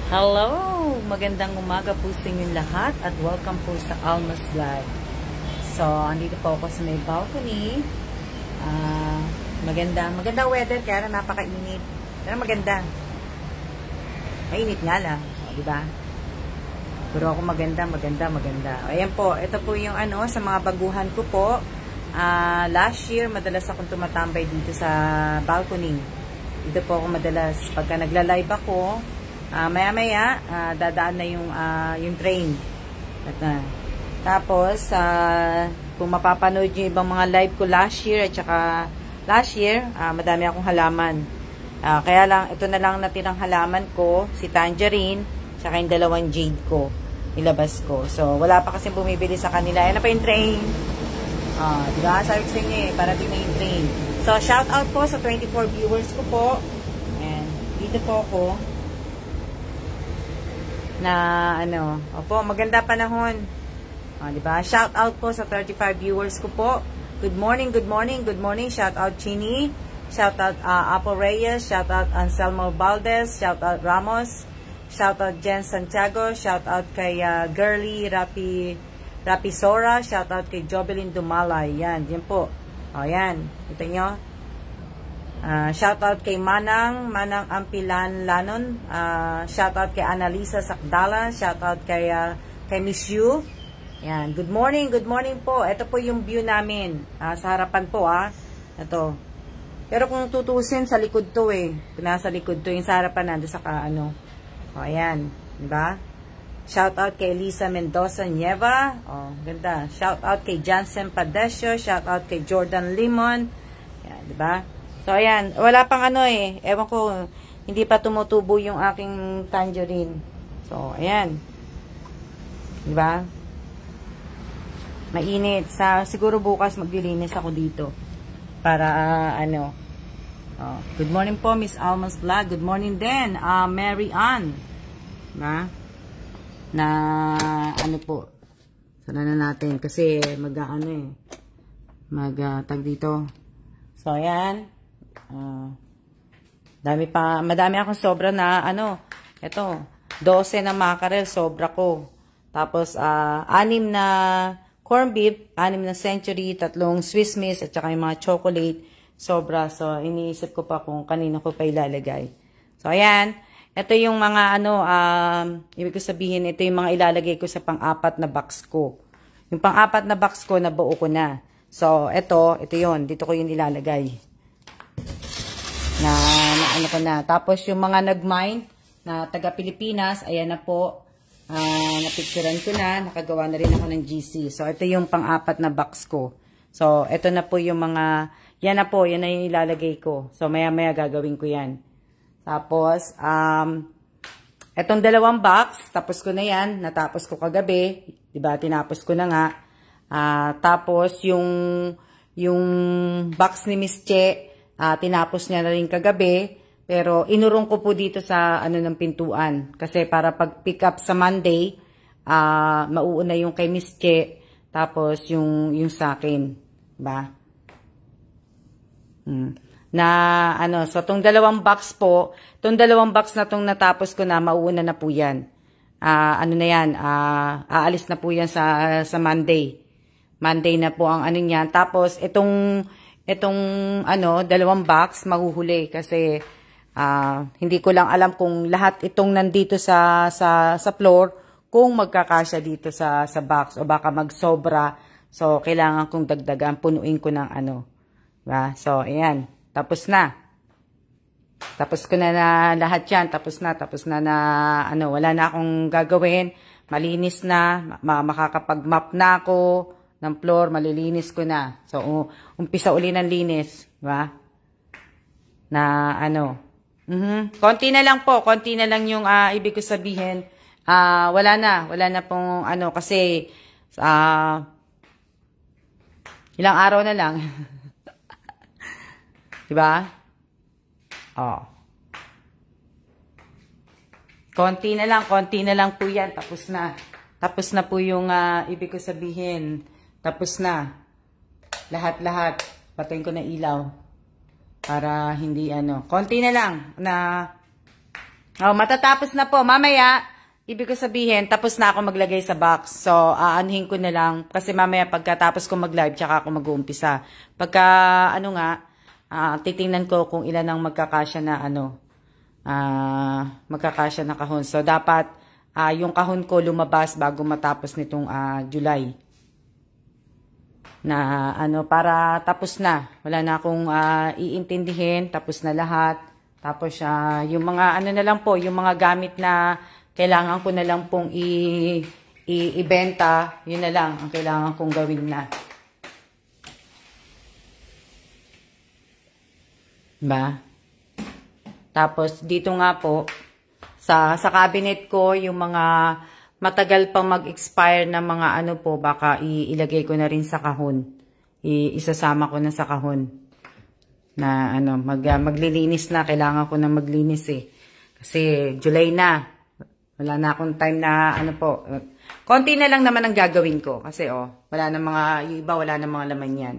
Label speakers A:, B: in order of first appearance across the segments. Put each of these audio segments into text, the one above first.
A: Hello! Magandang umaga po sa inyong lahat at welcome po sa Alma's Vlog. So, andito po ako sa may balcony. Maganda weather kaya na napakainit. Pero maganda. Mainit nga lang. O, diba? Pero ako maganda. Ayan po, ito po yung sa mga baguhan ko po. Last year, madalas akong tumatambay dito sa balcony. Dito po ako madalas. Pagka nagla-live ako, maya-maya, dadaan na yung train. Tapos, kung mapapanood yung ibang mga live ko last year, madami akong halaman. Kaya lang, ito na lang natirang halaman ko, si Tangerine, tsaka yung dalawang jade ko, nilabas ko. So, wala pa kasi bumibili sa kanila. Ayan na pa yung train. Diba? Sabi ko sa inyo parating na yung train. So, shout out po sa 24 viewers ko po. Ayan, dito po ako. Opo, maganda panahon. Diba? Shout out po sa 35 viewers ko po. Good morning. Shout out Chini. Shout out Apo Reyes. Shout out Anselmo Valdez. Shout out Ramos. Shout out Jen Santiago. Shout out kay Girly Rapi Sora. Shout out kay Jobelin Dumalay. Yan po. Yan. Ito nyo. Shout out kay Manang Ampilan Lanon. Shout out kay Annalisa Sakdala. Shout out kay Miss Yu. Yan. Good morning po. Ito po yung view namin. Sa harapan po Ito. Pero kung tutusin sa likod to kung nasa likod to yung sa harapan nando sa ayan. Diba? Shout out kay Lisa Mendoza Nieva. Ganda. Shout out kay Jansen Padesio. Shout out kay Jordan Limon. Yan, diba? So, ayan. Wala pang ewan ko, hindi pa tumutubo yung aking tangerine. So, ayan. Diba? Mainit. Siguro bukas maglilinis ako dito. Para, Good morning po, Miss Alma's Vlog. Good morning din, Mary Ann. Diba? Po. Sana na natin. Kasi, tag dito. So, ayan. Madami akong sobra na ito 12 na mackerel sobra ko, tapos 6 na corn beef, 6 na century, 3 Swiss miss at saka yung mga chocolate sobra. So iniisip ko pa kung kanino ko pa ilalagay. So ayan, ito yung mga ibig ko sabihin, ito yung mga ilalagay ko sa pang-apat na box ko. Yung pang-apat na box ko nabuo ko na. So ito yon, dito ko yung ilalagay. Tapos yung mga nag-mine na taga Pilipinas, ayan na po, napicturean ko na, nakagawa na rin ako ng GC. So, ito yung pang-apat na box ko. So, ito na po yung mga, yan na yung ilalagay ko. So, maya-maya gagawin ko yan. Tapos, itong 2 box, tapos ko na yan, natapos ko kagabi, diba, tinapos ko na nga. Tapos, yung box ni Miss Che, tinapos niya na rin kagabi, pero inurong ko po dito sa ng pintuan. Kasi para pag pick up sa Monday, mauuna yung kay Miss Che, tapos yung sa akin. Ba? So tong 2 box po, tong 2 box na tong natapos ko na, mauuna na po yan. Aalis na po yan sa Monday. Monday na po ang niyan. Tapos itong 2 box mahuhuli kasi hindi ko lang alam kung lahat itong nandito sa floor kung magkakasya dito sa box o baka magsobra. So kailangan kong dagdagan, punuin ko ng diba? So ayan, tapos na. Tapos ko na lahat 'yan, tapos na wala na akong gagawin. Malinis na, makakapag-map na ako ng floor, malilinis ko na. So, umpisa uli ng linis. Diba? Konti na lang po. Konti na lang yung ibig ko sabihin. Wala na pong kasi ilang araw na lang. Diba? Konti na lang po yan. Tapos na po yung ibig ko sabihin. Tapos na. Lahat. Patayin ko na ilaw. Para hindi konti na lang na Oh, matatapos na po. Mamaya, ibig ko sabihin, tapos na ako maglagay sa box. So, aanhin ko na lang. Kasi mamaya pagkatapos ko mag-live, tsaka ako mag-uumpisa. Pagka, ano nga, titingnan ko kung ilan ang magkakasya na, magkakasya na kahon. So, dapat, yung kahon ko lumabas bago matapos nitong July. Na, para tapos na. Wala na akong iintindihin. Tapos na lahat. Tapos, yung mga, na lang po, yung mga gamit na kailangan ko na lang pong ibenta, yun na lang ang kailangan kong gawin na. Diba? Tapos, dito nga po, sa cabinet ko, yung mga matagal pang mag-expire na mga po, baka ilagay ko na rin sa kahon. Isasama ko na sa kahon. Na maglilinis na. Kailangan ko na maglinis eh. Kasi, July na. Wala na akong time na, konti na lang naman ang gagawin ko. Kasi, wala na yung iba, wala na mga laman yan.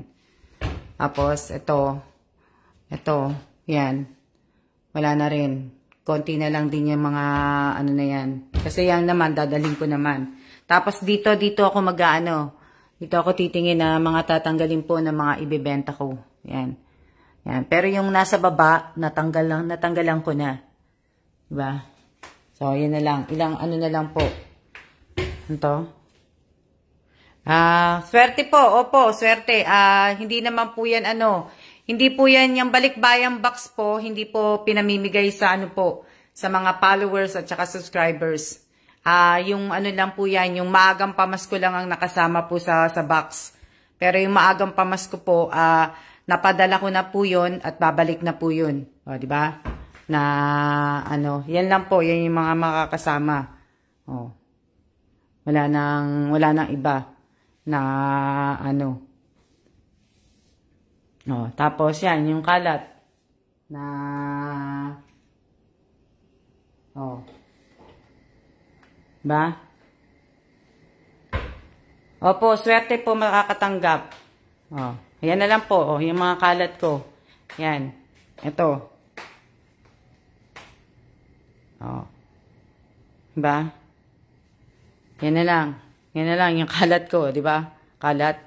A: Tapos, ito, yan. Wala na rin. Konti na lang din yung mga, na yan. Kasi yan naman, dadaling ko naman. Tapos, dito ako dito ako titingin na mga tatanggalin po na mga ibibenta ko. Yan. Yan. Pero yung nasa baba, natanggalan ko na. Diba? So, yun na lang. Ilang na lang po. Ito. Swerte po. Opo, swerte. Hindi naman po yan hindi po yan yung balikbayang box po. Hindi po pinamimigay sa sa mga followers at saka subscribers. Yung lang po yan, yung maagang pamasko lang ang nakasama po sa box. Pero yung maagang pamasko po, napadala ko na po yun at babalik na po yun. O, diba? Na yan lang po, yan yung mga makakasama. Oh. Wala nang iba na Oh, tapos yan yung kalat na ba? Opo, swerte po makakatanggap. Oh, yan na lang po, yung mga kalat ko. Yan. Ito. Diba? Yan na lang. Yan na lang yung kalat ko, diba? Kalat.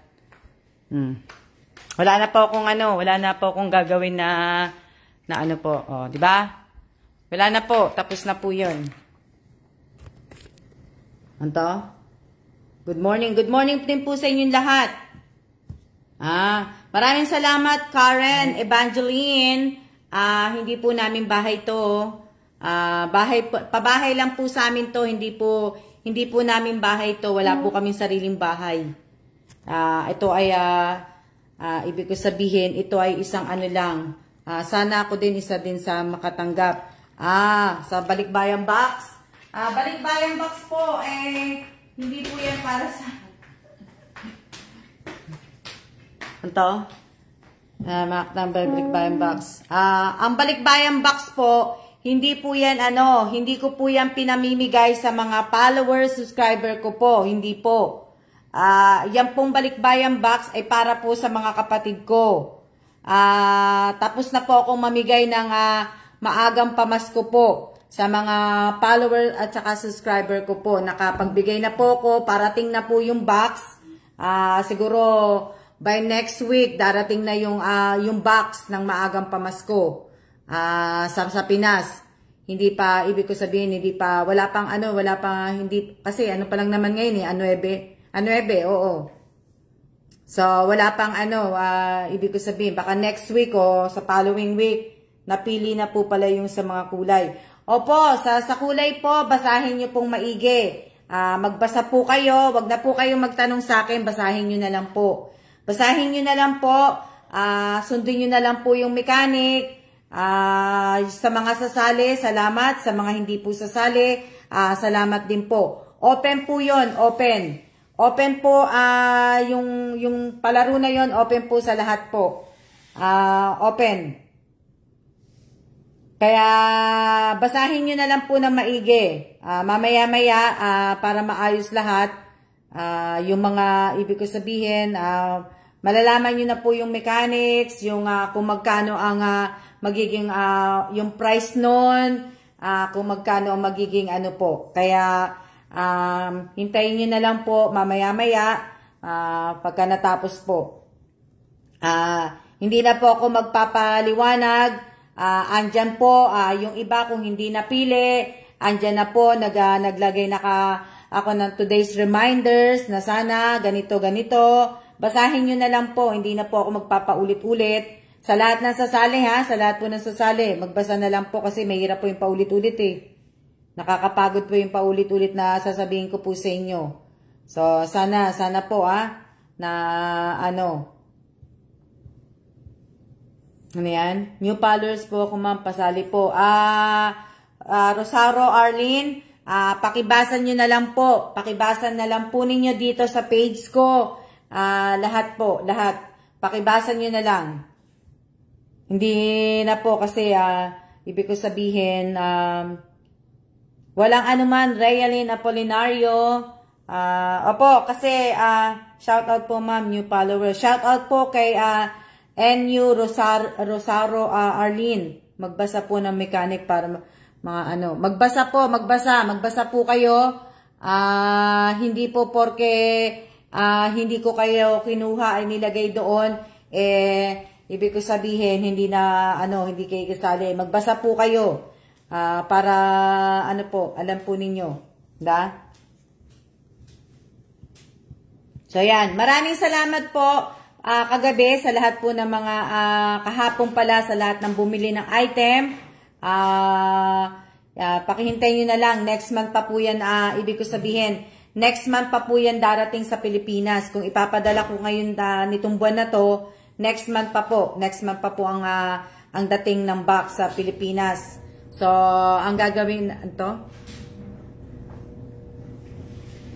A: Wala na po akong gagawin na po, diba? Wala na po, tapos na po 'yun. Anto? Good morning din po sa inyong lahat. Maraming salamat, Karen, Evangeline. Hindi po namin bahay 'to. Pabahay lang po sa amin to, hindi po namin bahay to, wala po kaming sariling bahay. Ito ay ibig ko sabihin, ito ay isang lang. Sana ako din isa din sa makatanggap. Sa balikbayang box. Balikbayang box po hindi po yan para sa balikbayang box. Ang balikbayang box po, hindi po yan hindi ko po yan pinamimigay sa mga followers, subscriber ko po, hindi po. Yan pong balikbayang box ay para po sa mga kapatid ko. Tapos na po akong mamigay ng maagang pamasko po sa mga followers at saka subscriber ko po. Nakapagbigay na po ko, parating na po yung box. Siguro by next week darating na yung box ng maagang pamasko. Sa Pinas. Hindi pa, ibig ko sabihin, wala pang hindi, kasi pa lang naman ngayon Anuebe, oo. So, wala pang ibig ko sabihin, baka next week o sa following week, napili na po pala yung sa mga kulay. Opo, sa kulay po, basahin nyo pong maigi. Magbasa po kayo, wag na po kayo magtanong sa akin, basahin nyo na lang po. Basahin nyo na lang po, sundin nyo na lang po yung mechanic. Sa mga sasali, salamat. Sa mga hindi po sasali, salamat din po. Open po yon, open. Open po, yung palaro na yon, open po sa lahat po. Open. Kaya, basahin nyo na lang po na maigi. Mamaya-maya, para maayos lahat, yung mga, ibig ko sabihin, malalaman nyo na po yung mechanics, yung kung magkano ang magiging yung price nun, kung magkano ang magiging ano po. Kaya, hintayin nyo na lang po mamaya-maya, pagka natapos po. Hindi na po ako magpapaliwanag. Andyan po, yung iba kung hindi napili, andyan na po, naglagay na ako ng today's reminders na sana ganito. Basahin nyo na lang po, hindi na po ako magpapaulit-ulit. Sa lahat ng sasali ha, sa lahat po ng sasali, magbasa na lang po kasi mahirap po yung paulit-ulit eh. Nakakapagod po yung paulit-ulit na sasabihin ko po sa inyo. So, sana po na ano yan? New followers po ako ma'am, pasali po. Rosario Arlene, pakibasan nyo na lang po. Pakibasan na lang po ninyo dito sa page ko. Lahat po, lahat. Pakibasan nyo na lang. Hindi na po kasi, ibig ko sabihin, walang anuman, Realin Apolinario. Opo, kasi, shout out po ma'am, new follower. Shout out po kay, NU Rosario Arlene. Magbasa po ng mechanic para mga ano. Magbasa po kayo. Hindi po porke hindi ko kayo kinuha ay nilagay doon. Ibig ko sabihin, hindi kayo kasali. Magbasa po kayo. Para, alam po ninyo. So, yan. Maraming salamat po, kagabi, sa lahat po ng mga, kahapon pala, sa lahat ng bumili ng item. Pakihintay nyo na lang. Next month pa po yan, ibig ko sabihin, next month pa po yan darating sa Pilipinas. Kung ipapadala ko ngayon nitong buwan na to, next month pa po ang dating ng box sa Pilipinas. So, ang gagawin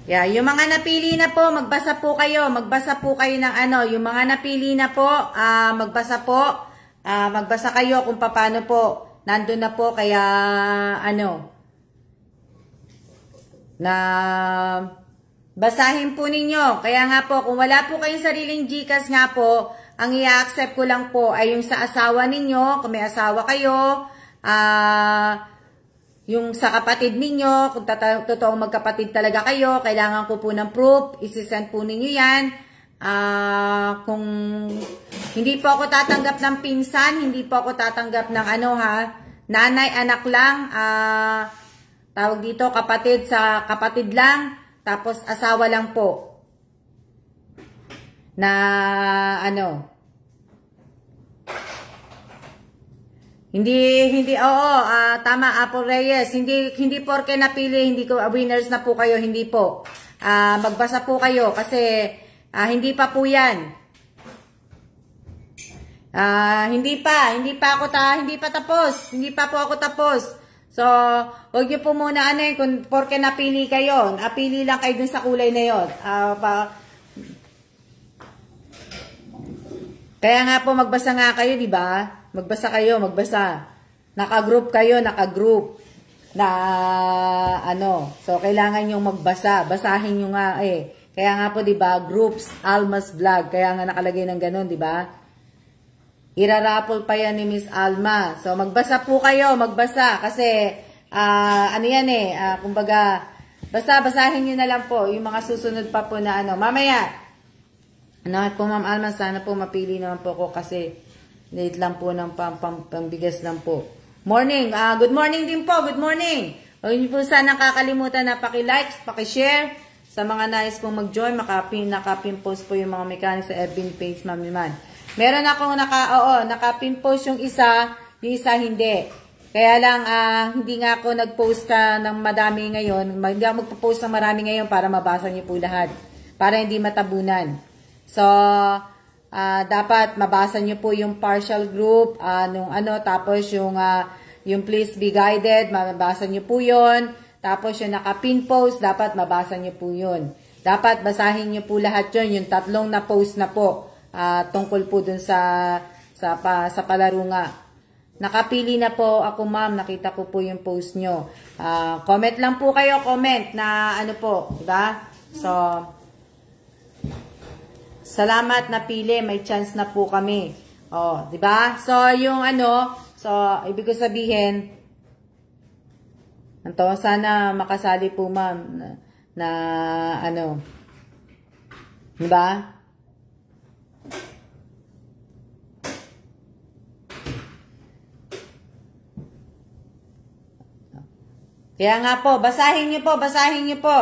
A: yung mga napili na po, magbasa po kayo ng yung mga napili na po, magbasa kayo kung paano po, nandun na po, kaya, basahin po ninyo. Kaya nga po, kung wala po kayong sariling GCash nga po, ang i-accept ko lang po ay yung sa asawa ninyo, kung may asawa kayo, yung sa kapatid ninyo, kung totoong magkapatid talaga kayo, kailangan ko po ng proof, isi-send po ninyo yan. Kung hindi po ako tatanggap ng pinsan, hindi po ako tatanggap ng nanay, anak lang, tawag dito, kapatid sa kapatid lang, tapos asawa lang po. Tama, Apple Reyes, hindi porke napili, hindi ko, winners na po kayo, hindi po. Magbasa po kayo, kasi, hindi pa po yan. Hindi pa po ako tapos. So, huwag niyo po muna kung porke napili kayo, napili lang kayo dun sa kulay na yon. Kaya nga po, magbasa nga kayo, di ba? Magbasa. Naka-group kayo. So, kailangan yung magbasa. Basahin nyo nga Kaya nga po, di ba? Groups, Alma's Vlog. Kaya nga nakalagay ng ganun, di ba? Irarapol pa yan ni Miss Alma. So, magbasa po kayo. Kasi, kumbaga, basahin nyo na lang po. Yung mga susunod pa po na mamaya. Po, Ma'am Alma, sana po mapili naman po ko kasi late lang po ng pambigas lang po. Morning. Good morning din po. Good morning. Huwag niyo po sana kakalimutan na paki-like, paki-share. Sa mga nais pong mag-join, nakapin post po yung mga mechanics sa FB page, Ma'am Iman. Meron akong nakapin post yung isa hindi. Kaya lang, hindi nga ako nag-post ng madami ngayon. Hindi ako magpo-post ng marami ngayon para mabasa niyo po lahat. Para hindi matabunan. So, dapat mabasa nyo po yung partial group, tapos yung please be guided, mabasa nyo po yun. Tapos yung naka-pin post, dapat mabasa nyo po yun. Dapat basahin nyo po lahat yun, yung 3 na post na po, tungkol po dun sa palaro nga. Nakapili na po ako, ma'am, nakita ko po yung post nyo. Comment lang po kayo, comment na diba? So, salamat na pili, may chance na po kami. Oh, 'di ba? So yung ibig ko sabihin Ito, sana makasali po ma'am na ano, diba? Kaya nga po, basahin niyo po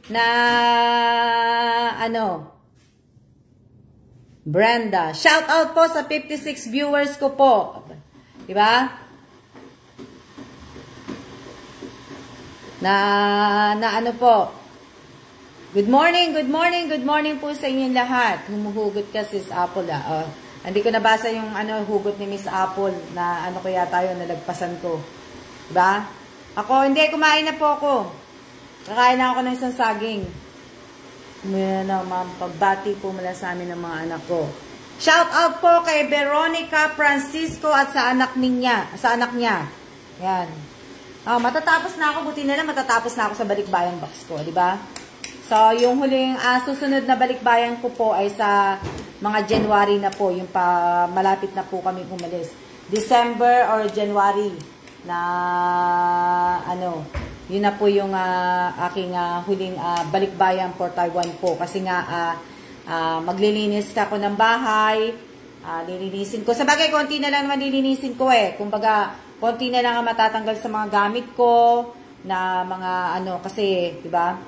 A: na ano, Brenda. Shout out po sa 56 viewers ko po. Diba? Na ano po. Good morning po sa inyong lahat. Humuhugot ka sis Apple ah. Hindi ko nabasa yung ano hugot ni Miss Apple na ano kaya tayo nalagpasan ko. Diba? Ako, hindi, kumain na po ako. Kakain na ako ng isang saging. Ma'am, pagbati po mula sa amin ng mga anak ko. Shout out po kay Veronica Francisco at sa anak niya. Yan. Oh, matatapos na ako. Buti na lang matatapos na ako sa balikbayan box ko. Diba? So, yung huling susunod na balikbayan ko po ay sa mga January na po. Yung malapit na po kami umalis. December or January na ano, yun na po yung aking huling balikbayan for Taiwan po. Kasi nga, maglilinis ka ko ng bahay, lilinisin ko. Sa bagay, konti na lang malilinisin ko eh. Kumbaga, konti na lang ang matatanggal sa mga gamit ko, na mga ano, kasi, di ba?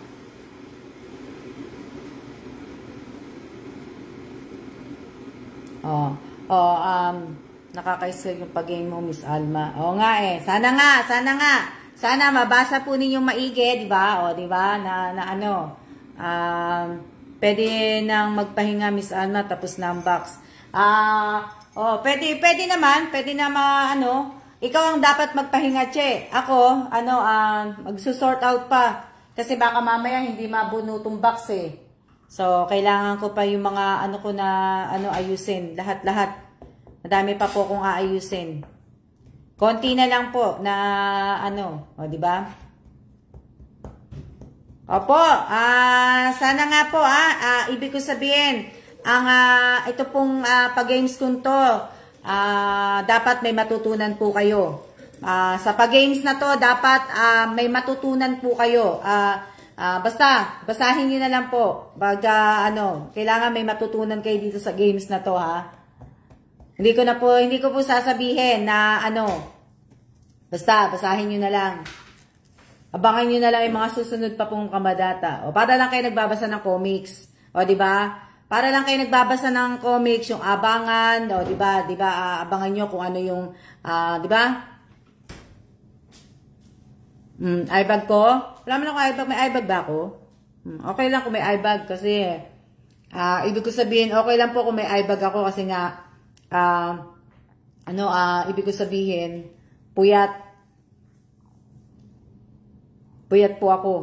A: Nakaka-iswell yung pag-game mo, Miss Alma. Oo nga eh. Sana nga. Sana mabasa po ninyong maigi, di ba? O, di ba? Na ano, pwede nang magpahinga, Miss Alma, tapos na ang box. Pwede naman, ano, ikaw ang dapat magpahinga, che. Ako, ano, magsusort out pa. Kasi baka mamaya hindi mabunutong box eh. So, kailangan ko pa yung mga, ano ko na, ano, ayusin. Lahat. Madami pa po kung aayusin. Konti na lang po na ano, o di ba? Opo, sana nga po ibig ko sabihin, ang ito pong pag-games ko to, dapat may matutunan po kayo. Sa pag-games na to, dapat may matutunan po kayo. Basta, basahin niyo na lang po. Ano, kailangan may matutunan kayo dito sa games na to, ha? Hindi ko po sasabihin na ano, basta, basahin nyo na lang. Abangan nyo na lang yung mga susunod pa pong kamadata. O, para lang kayo nagbabasa ng comics. O, diba? Para lang kayo nagbabasa ng comics, yung abangan, o, diba? Abangan nyo kung ano yung, diba? iBag ko? Wala man ako iBag. May iBag ba ako? Okay lang kung may iBag kasi, ibig ko sabihin, okay lang po kung may iBag ako kasi nga, ibig ko sabihin, puyat po ako.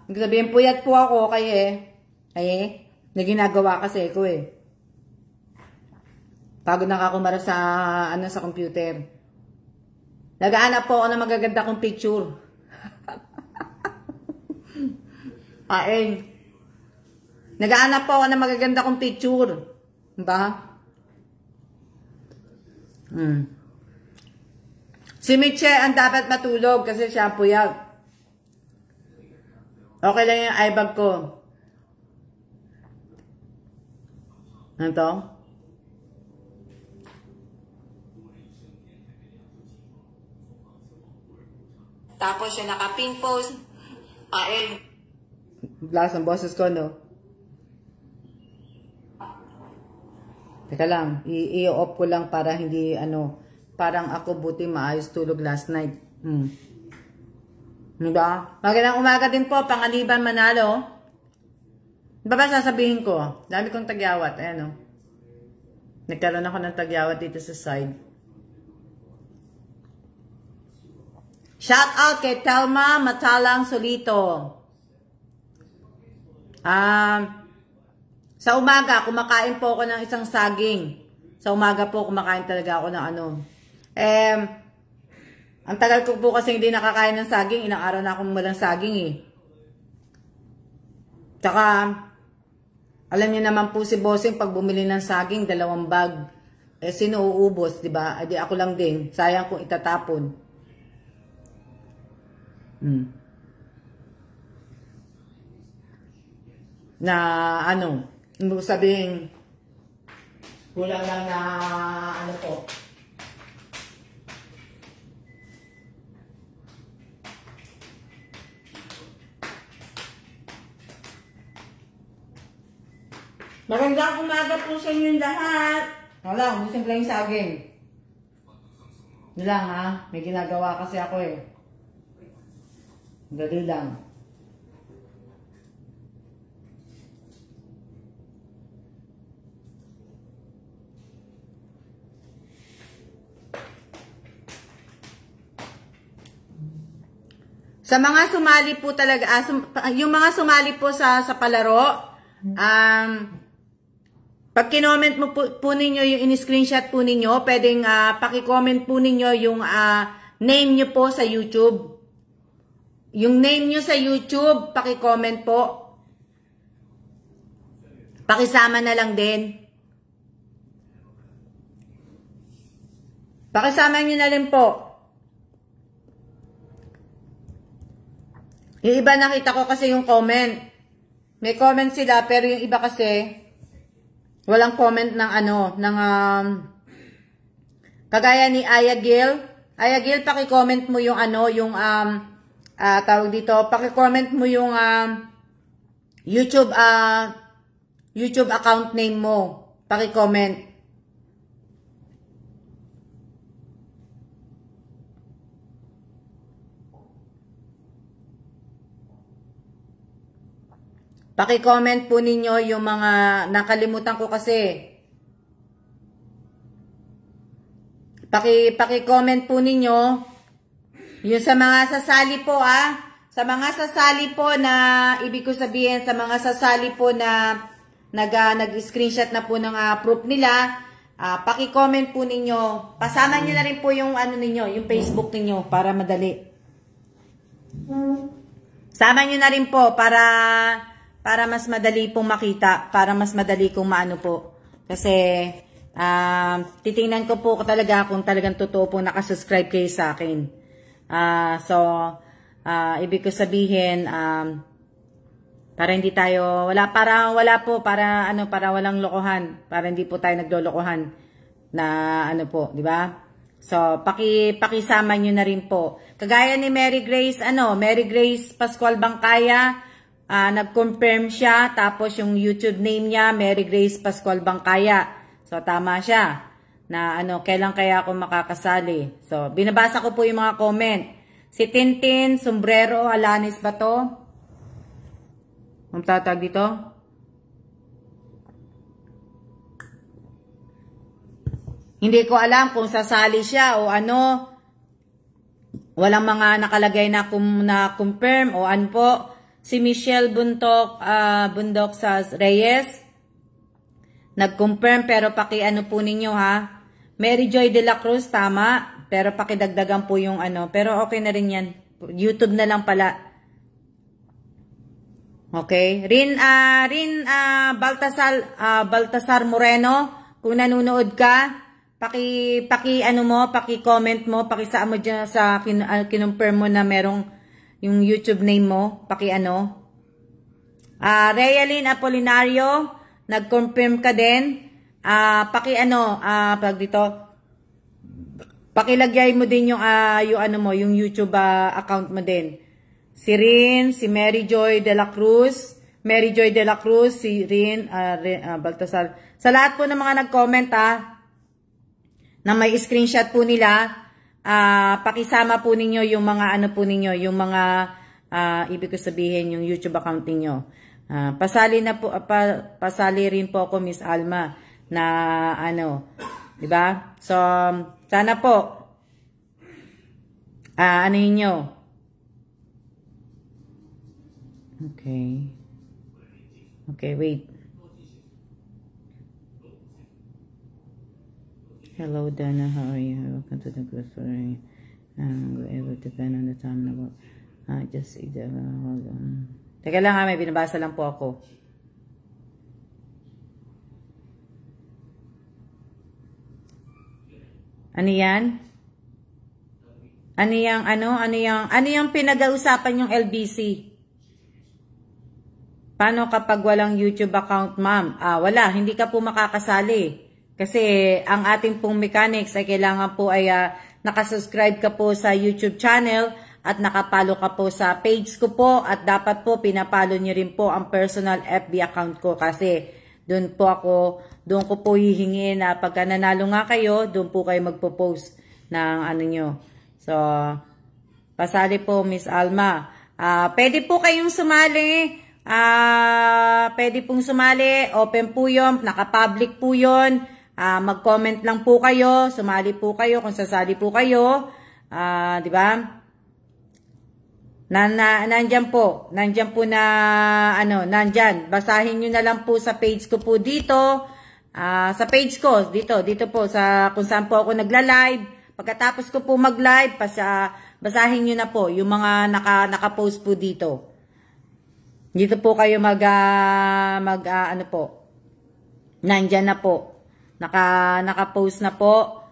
A: Ibig sabihin, puyat po ako kaya na ginagawa kasi ko eh. Pagod na ako mara sa, sa computer. Nag-aanap po ako ng magaganda kong picture. Nag-aanap po ako ng magaganda kong picture. Diba? Si Miche ang dapat matulog kasi siya ang puyag. Okay lang yung iBag ko. Ano to? Tapos siya naka-pink post. Lakas ng boses ko, no? Teka lang, i-off ko lang para hindi, parang ako buti maayos tulog last night. Diba? Magandang umaga din po, Pangaliban Manalo. Diba ba sasabihin ko? Dami kong tagyawat, ayan o. Nagkaroon ako ng tagyawat dito sa side. Shout out kay Telma Matalang Solito. Sa umaga, kumakain po ako ng isang saging. Sa umaga po, kumakain talaga ako ng ang tagal ko po kasi hindi nakakain ng saging. Ilang araw na akong walang saging eh. Tsaka, alam niyo naman po si Bossing, pag bumili ng saging, 2 bag. Eh, sino uubos, di ba? Adi ako lang din. Sayang kung itatapon. Na, ano, sabihin, kulang lang na, ano po. Magandang umaga po sa inyong lahat. Wala, ubusin ko lang yung saging. Yun lang ha, may ginagawa kasi ako eh. Dali lang. Sa mga sumali po talaga, yung mga sumali po sa palaro, pag kinoment mo po ninyo yung in-screenshot po ninyo, pwedeng paki-comment po ninyo yung name nyo po sa YouTube. Yung name nyo sa YouTube, paki-comment po. Pakisama na lang din. Pakisama nyo na rin po. Yung iba nakita ko kasi yung comment. May comment sila, pero yung iba kasi walang comment ng ano, ng kagaya ni Aya Gil. Aya Gil, paki-comment mo yung ano, yung tawag dito, paki-comment mo yung YouTube account name mo. Paki-comment. Paki-comment po ninyo yung mga nakalimutan ko kasi. Paki-comment po ninyo yung sa mga sasali po sa mga sasali po na ibig ko sabihin sa mga sasali po na nag-screenshot na po ng proof nila, paki-comment po ninyo. Pasama niyo na rin po yung ano ninyo, yung Facebook ninyo para madali. Sama niyo na rin po para mas madali pong makita, para mas madali kong maano po. Kasi, titingnan ko po talaga kung talagang totoo po nakasubscribe kayo sa akin. Ibig ko sabihin, para hindi tayo, para walang lokohan, para hindi po tayo naglolokohan na ano po, di ba? So, pakisama nyo na rin po. Kagaya ni Mary Grace Pascual Bangkaya, nag-confirm siya, tapos yung YouTube name niya, Mary Grace Pascual Bangkaya. So, tama siya. Na kailan kaya ako makakasali. So, binabasa ko po yung mga comment. Si Tintin, Sombrero, Alanis ba to? Ang tatag dito? Hindi ko alam kung sasali siya o ano. Walang mga nakalagay na confirm o ano po. Si Michelle Bundok sa Reyes, nag-confirm pero paki-ano po ninyo ha. Mary Joy de la Cruz, tama. Pero pakidagdagan po yung ano. Pero okay na rin yan. YouTube na lang pala. Okay. Rin Baltasar Moreno, kung nanonood ka, paki-comment mo, pakisama mo dyan sa kinonfirm mo na merong yung YouTube name mo, Realin Apolinario, nag-confirm ka din. Pakilagay mo din yung YouTube account mo din. Si Rin, si Mary Joy de la Cruz, si Rin, Baltasar. Sa lahat po ng mga nag-comment na may screenshot po nila, pakisama po ninyo yung mga yung mga ibig ko sabihin yung YouTube account ninyo. Pasali rin po ako, Miss Alma, na di ba? So, sana po nyo. Okay, wait. Hello, Dana. How are you? Welcome to the group story. It will depend on the time about. Just either. Hold on. Teka lang may binabasa lang po ako. Ano yan? Ano yung pinag-uusapan yung LBC? Paano kapag walang YouTube account, ma'am? Wala, hindi ka po makakasali. Kasi ang ating pong mechanics ay kailangan po ay nakasubscribe ka po sa YouTube channel at nakapalo ka po sa page ko po at dapat po pinapalo nyo rin po ang personal FB account ko kasi doon ko po hihingin na pagka nanalo nga kayo, doon po kayo magpo-post ng ano nyo. So, pasali po, Miss Alma. Pwede po kayong sumali. Pwede pong sumali. Open po yun. Naka-public po yun. Mag-comment lang po kayo. Sumali po kayo kung sasali po kayo. Di ba? Nandyan po. Nandyan po na, nandyan. Basahin nyo na lang po sa page ko po dito. Sa page ko, dito po, kung saan po ako nagla-live. Pagkatapos ko po mag-live, basahin nyo na po yung mga naka-post po dito. Dito po kayo ano po. Nandyan na po. Naka-post na po.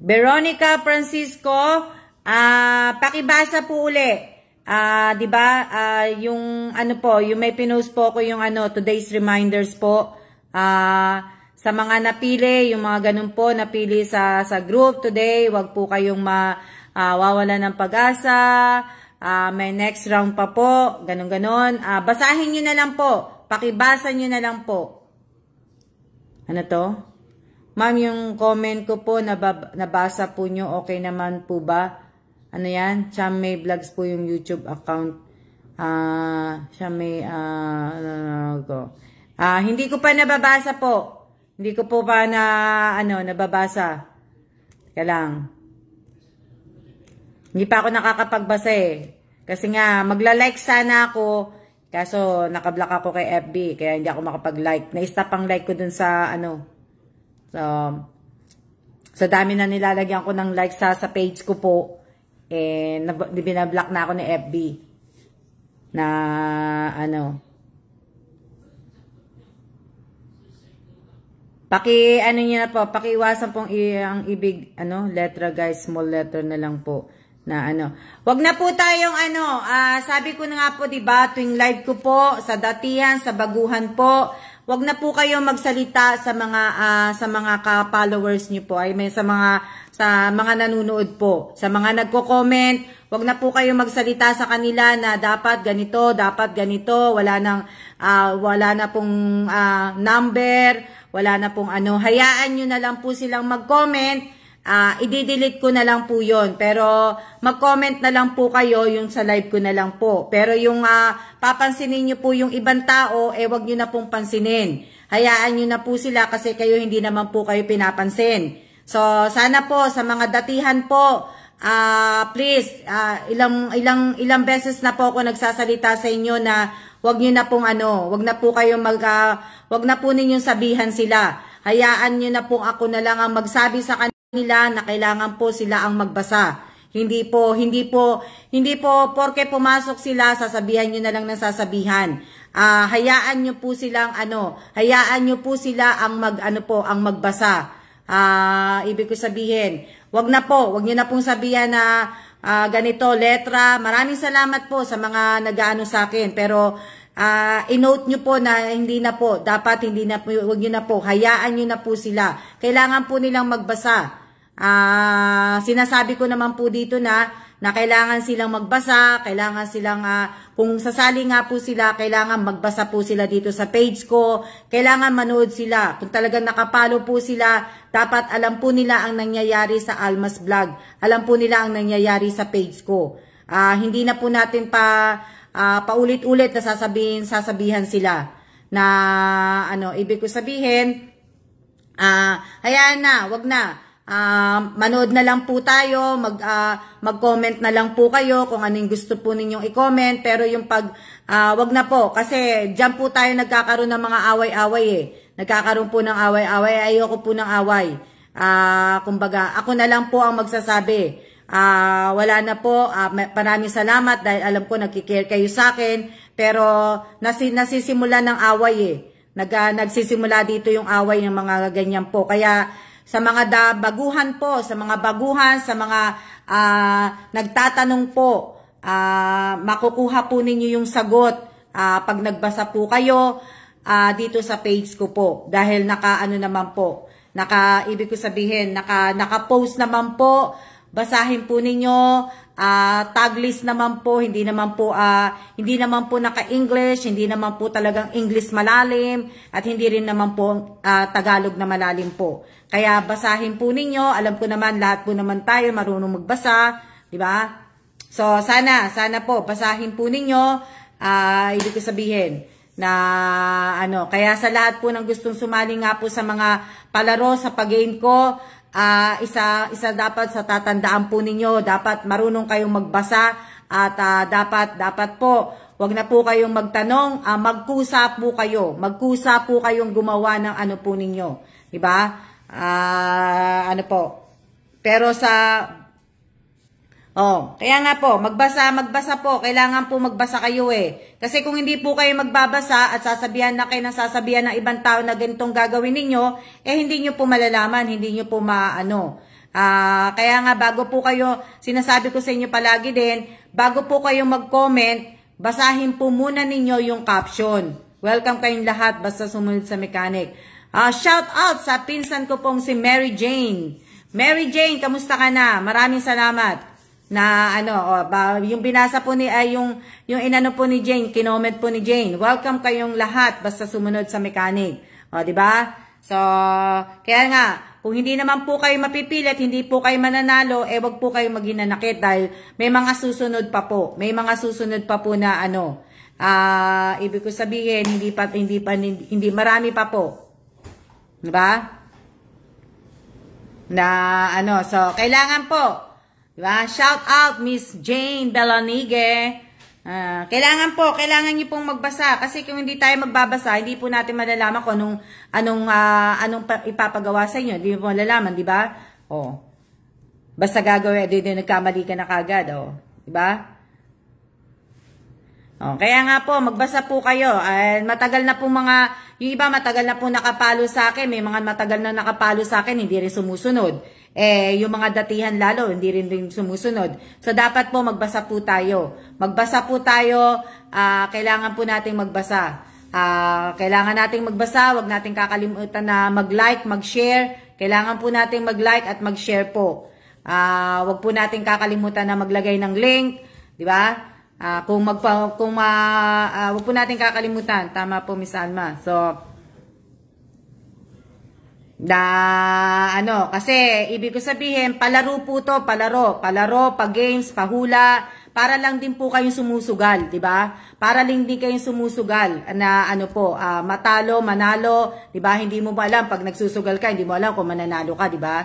A: Veronica Francisco, pakibasa po uli. 'Di ba? Yung yung may pinost po ko yung today's reminders po. Sa mga napili, yung mga ganun po napili sa group today, wag po kayong mawawala ng pag-asa. May next round pa po, ganun. Basahin niyo na lang po. Pakibasa niyo na lang po. Ano to? Ma'am, yung comment ko po, nabasa po nyo, okay naman po ba? Ano yan? Chamay Vlogs po yung YouTube account. Chamay, hindi ko pa nababasa po. Hindi ko po pa nababasa. Kaya lang. Hindi pa ako nakakapagbasa eh. Kasi nga, magla-like sana ako. Kaso, nakablock ako kay FB. Kaya hindi ako makapag-like. Na-stop ang like ko dun sa So, sa dami na nilalagyan ko ng like sa page ko po, binablock na ako ni FB. Na, niyo na po, pakiiwasan pong ang ibig, letra guys, small letter na lang po. Na wag na po tayong sabi ko na nga po, diba, tuwing live ko po, sa datihan, sa baguhan po, wag na po kayo magsalita sa mga ka-followers niyo po, sa mga nanonood po, sa mga nagko-comment, wag na po kayo magsalita sa kanila na dapat ganito, wala na pong number, wala na pong hayaan niyo na lang po silang mag-comment. I-delete ko na lang po yon. Pero mag-comment na lang po kayo yung sa live ko na lang po. Pero yung papansinin nyo po yung ibang tao, wag nyo na pong pansinin. Hayaan nyo na po sila kasi kayo hindi naman po kayo pinapansin. So sana po sa mga datihan po, please, ilang beses na po ako nagsasalita sa inyo na wag nyo na pong wag na po kayo wag na po ninyong sabihan sila. Hayaan nyo na po ako na lang ang magsabi sa kanila na kailangan po sila ang magbasa. Hindi po porke pumasok sila, sasabihan niyo na lang ng sasabihan. Hayaan niyo po silang hayaan niyo po sila ang ang magbasa. Ibig ko sabihin, wag niyo na pong sabihan na ganito letra. Maraming salamat po sa mga nag-aano sa akin, pero i-note nyo po na hindi na po, dapat hindi na po, wag nyo na po, hayaan nyo na po sila. Kailangan po nilang magbasa. Sinasabi ko naman po dito na kailangan silang magbasa, kailangan silang, kung sasali nga po sila, kailangan magbasa po sila dito sa page ko, kailangan manood sila. Kung talagang nakapalo po sila, dapat alam po nila ang nangyayari sa Almas Vlog. Alam po nila ang nangyayari sa page ko. Hindi na po natin paulit-ulit na sasabihan sila na ibig ko sabihin, hayaan na, wag na. Manood na lang po tayo, mag-comment na lang po kayo kung ano yung gusto po ninyong i-comment, pero yung wag na po, kasi dyan po tayo nagkakaroon ng mga away-away Nagkakaroon po ng away-away, ayoko po ng away. Kumbaga, ako na lang po ang magsasabi. Wala na po. Maraming salamat dahil alam ko nagkikare kayo sa akin. Pero nasisimula ng away eh. Nagsisimula dito yung away ng mga ganyan po. Kaya sa mga baguhan po, sa mga baguhan, sa mga nagtatanong po, makukuha po ninyo yung sagot pag nagbasa po kayo dito sa page ko po. Dahil naman po, ibig ko sabihin, naka-post naman po. Basahin po ninyo, tag list naman po, hindi naman po naka-English, hindi naman po talagang English malalim, at hindi rin naman po Tagalog na malalim po. Kaya basahin po ninyo, alam ko naman lahat po naman tayo marunong magbasa, di ba? So sana po basahin po ninyo, ibig ko sabihin na kaya sa lahat po ng gustong sumali nga po sa mga palaro sa pag-game ko, isa dapat sa tatandaan po ninyo, dapat marunong kayong magbasa at dapat po, wag na po kayong magtanong, magkusa po kayo. Magkusa po kayong gumawa ng ano po ninyo, di ba? Pero kaya nga po, magbasa po. Kailangan po magbasa kayo eh. Kasi kung hindi po kayo magbabasa at sasabihan na kayo ng sasabihan ng ibang tao na ganitong gagawin ninyo, hindi nyo po malalaman, hindi nyo po kaya nga bago po kayo, sinasabi ko sa inyo palagi din, bago po kayo mag-comment, basahin po muna ninyo yung caption. Welcome kayong lahat, basta sumunod sa mechanic. Shout out sa pinsan ko pong si Mary Jane. Mary Jane, kamusta ka na? Maraming salamat. Yung binasa po yung inano po ni Jane, kinoment po ni Jane. Welcome kayong lahat basta sumunod sa mechanic. Di ba? So, kaya nga, kung hindi naman po kayo mapipilit, hindi po kayo mananalo, wag po kayo maghinanakit dahil may mga susunod pa po. May mga susunod pa po na ibig ko sabihin, hindi marami pa po. Di ba? So, kailangan po, diba? Shout out Miss Jane Belanige. Kailangan niyo pong magbasa kasi kung hindi tayo magbabasa, hindi po natin malalaman kung anong ipapagawa sa inyo. Hindi po malalaman, di ba? Basta gagawin, nagkamali ka na kagad, di ba? Kaya nga po, magbasa po kayo. Matagal na po yung iba matagal na po nakapalo sa akin, may mga matagal na nakapalo sa akin, hindi rin sumusunod. Yung mga datihan lalo, hindi rin sumusunod. So, dapat po magbasa po tayo. Magbasa po tayo, kailangan po nating magbasa. Kailangan nating magbasa, wag nating kakalimutan na mag-like, mag-share. Kailangan po nating mag-like at mag-share po. Wag po nating kakalimutan na maglagay ng link, di ba? Wag po nating kakalimutan. Tama po, Miss Alma. So, kasi ibig ko sabihin, palaro po to, palaro, pag-games, pahula, para lang din po kayong sumusugal, di ba? Para lang din kayong sumusugal na matalo, manalo, di ba? Hindi mo ba alam pag nagsusugal ka, hindi mo alam kung mananalo ka, di ba?